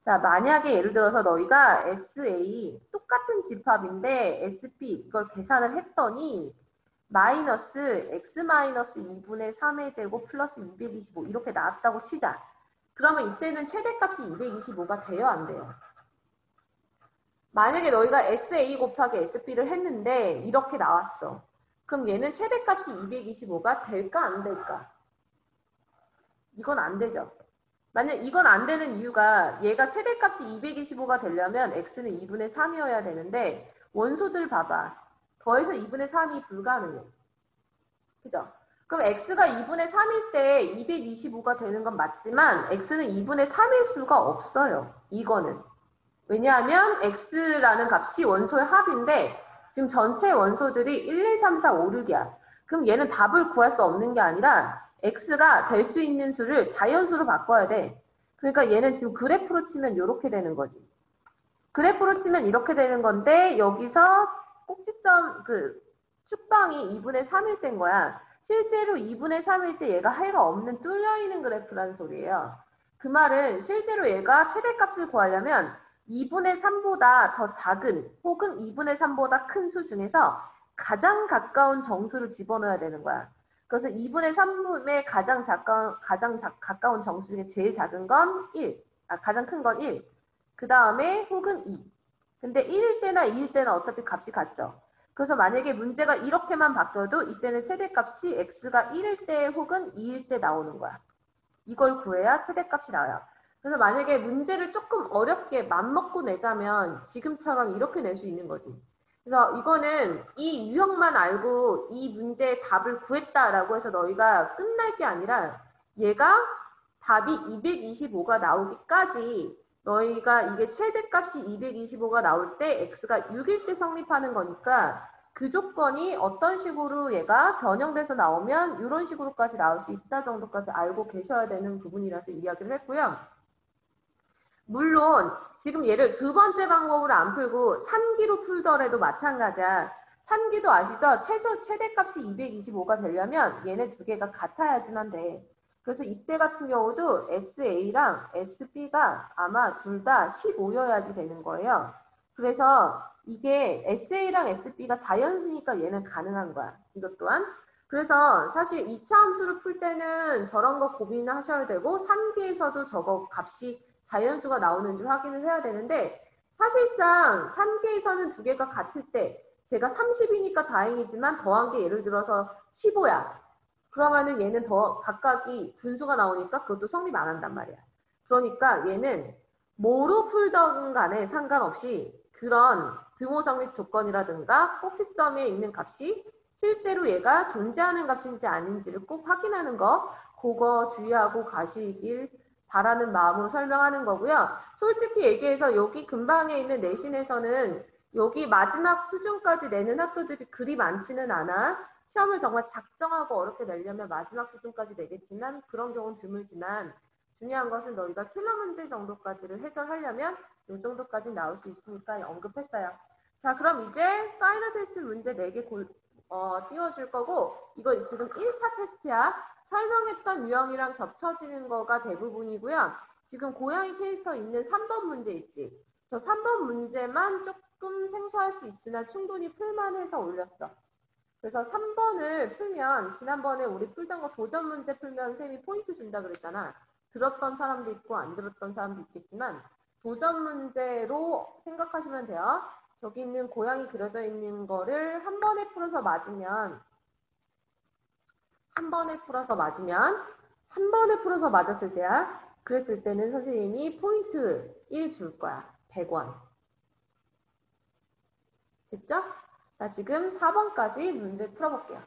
자, 만약에 예를 들어서 너희가 SA 똑같은 집합인데 SP 이걸 계산을 했더니 마이너스 x 마이너스 2분의 3의 제곱 플러스 225 이렇게 나왔다고 치자. 그러면 이때는 최대값이 225가 돼요, 안 돼요? 만약에 너희가 SA 곱하기 SP를 했는데 이렇게 나왔어. 그럼 얘는 최대값이 225가 될까 안 될까? 이건 안 되죠. 만약 이건 안 되는 이유가 얘가 최대값이 225가 되려면 x는 2분의 3이어야 되는데 원소들 봐봐. 더해서 2분의 3이 불가능해. 그죠? 그럼 x가 2분의 3일 때 225가 되는 건 맞지만 x는 2분의 3일 수가 없어요. 이거는. 왜냐하면 x라는 값이 원소의 합인데 지금 전체 원소들이 1, 2, 3, 4, 5, 6이야. 그럼 얘는 답을 구할 수 없는 게 아니라 x가 될 수 있는 수를 자연수로 바꿔야 돼. 그러니까 얘는 지금 그래프로 치면 이렇게 되는 거지. 그래프로 치면 이렇게 되는 건데 여기서 꼭지점 축방이 2분의 3일 때인 거야. 실제로 2분의 3일 때 얘가 해가 없는 뚫려있는 그래프라는 소리예요. 그 말은 실제로 얘가 최대값을 구하려면 2분의 3보다 더 작은 혹은 2분의 3보다 큰 수 중에서 가장 가까운 정수를 집어넣어야 되는 거야. 그래서 2분의 3의 가장 가까운 정수 중에 제일 작은 건 1, 가장 큰 건 1, 그 다음에 혹은 2. 근데 1일 때나 2일 때는 어차피 값이 같죠. 그래서 만약에 문제가 이렇게만 바뀌어도 이때는 최대값이 x가 1일 때 혹은 2일 때 나오는 거야. 이걸 구해야 최대값이 나와요. 그래서 만약에 문제를 조금 어렵게 맘먹고 내자면 지금처럼 이렇게 낼 수 있는 거지. 그래서 이거는 이 유형만 알고 이 문제의 답을 구했다라고 해서 너희가 끝날 게 아니라 얘가 답이 225가 나오기까지 너희가 이게 최대값이 225가 나올 때 x가 6일 때 성립하는 거니까 그 조건이 어떤 식으로 얘가 변형돼서 나오면 이런 식으로까지 나올 수 있다 정도까지 알고 계셔야 되는 부분이라서 이야기를 했고요. 물론 지금 얘를 두 번째 방법으로 안 풀고 산기로 풀더라도 마찬가지야. 산기도 아시죠? 최대값이 225가 되려면 얘네 두 개가 같아야지만 돼. 그래서 이때 같은 경우도 SA랑 SB가 아마 둘 다 15여야지 되는 거예요. 그래서 이게 SA랑 SB가 자연수니까 얘는 가능한 거야. 이것 또한. 그래서 사실 2차 함수를 풀 때는 저런 거 고민하셔야 되고 산기에서도 저거 값이 자연수가 나오는지 확인을 해야 되는데 사실상 3개에서는 두 개가 같을 때 제가 30이니까 다행이지만 더한 게 예를 들어서 15야. 그러면은 얘는 더 각각이 분수가 나오니까 그것도 성립 안 한단 말이야. 그러니까 얘는 뭐로 풀던 간에 상관없이 그런 등호 성립 조건이라든가 꼭지점에 있는 값이 실제로 얘가 존재하는 값인지 아닌지를 꼭 확인하는 거 그거 주의하고 가시길 바라는 마음으로 설명하는 거고요. 솔직히 얘기해서 여기 근방에 있는 내신에서는 여기 마지막 수준까지 내는 학교들이 그리 많지는 않아. 시험을 정말 작정하고 어렵게 내려면 마지막 수준까지 내겠지만 그런 경우는 드물지만 중요한 것은 너희가 킬러 문제 정도까지를 해결하려면 이 정도까지 나올 수 있으니까 언급했어요. 자, 그럼 이제 파이널 테스트 문제 4개 띄워줄 거고 이거 지금 1차 테스트야. 설명했던 유형이랑 겹쳐지는 거가 대부분이고요. 지금 고양이 캐릭터 있는 3번 문제 있지. 저 3번 문제만 조금 생소할 수 있으나 충분히 풀만해서 올렸어. 그래서 3번을 풀면 지난번에 우리 풀던 거 도전 문제 풀면 쌤이 포인트 준다 그랬잖아. 들었던 사람도 있고 안 들었던 사람도 있겠지만 도전 문제로 생각하시면 돼요. 저기 있는 고양이 그려져 있는 거를 한 번에 풀어서 맞았을 때야. 그랬을 때는 선생님이 포인트 1 줄 거야. 100원. 됐죠? 자, 지금 4번까지 문제 풀어볼게요.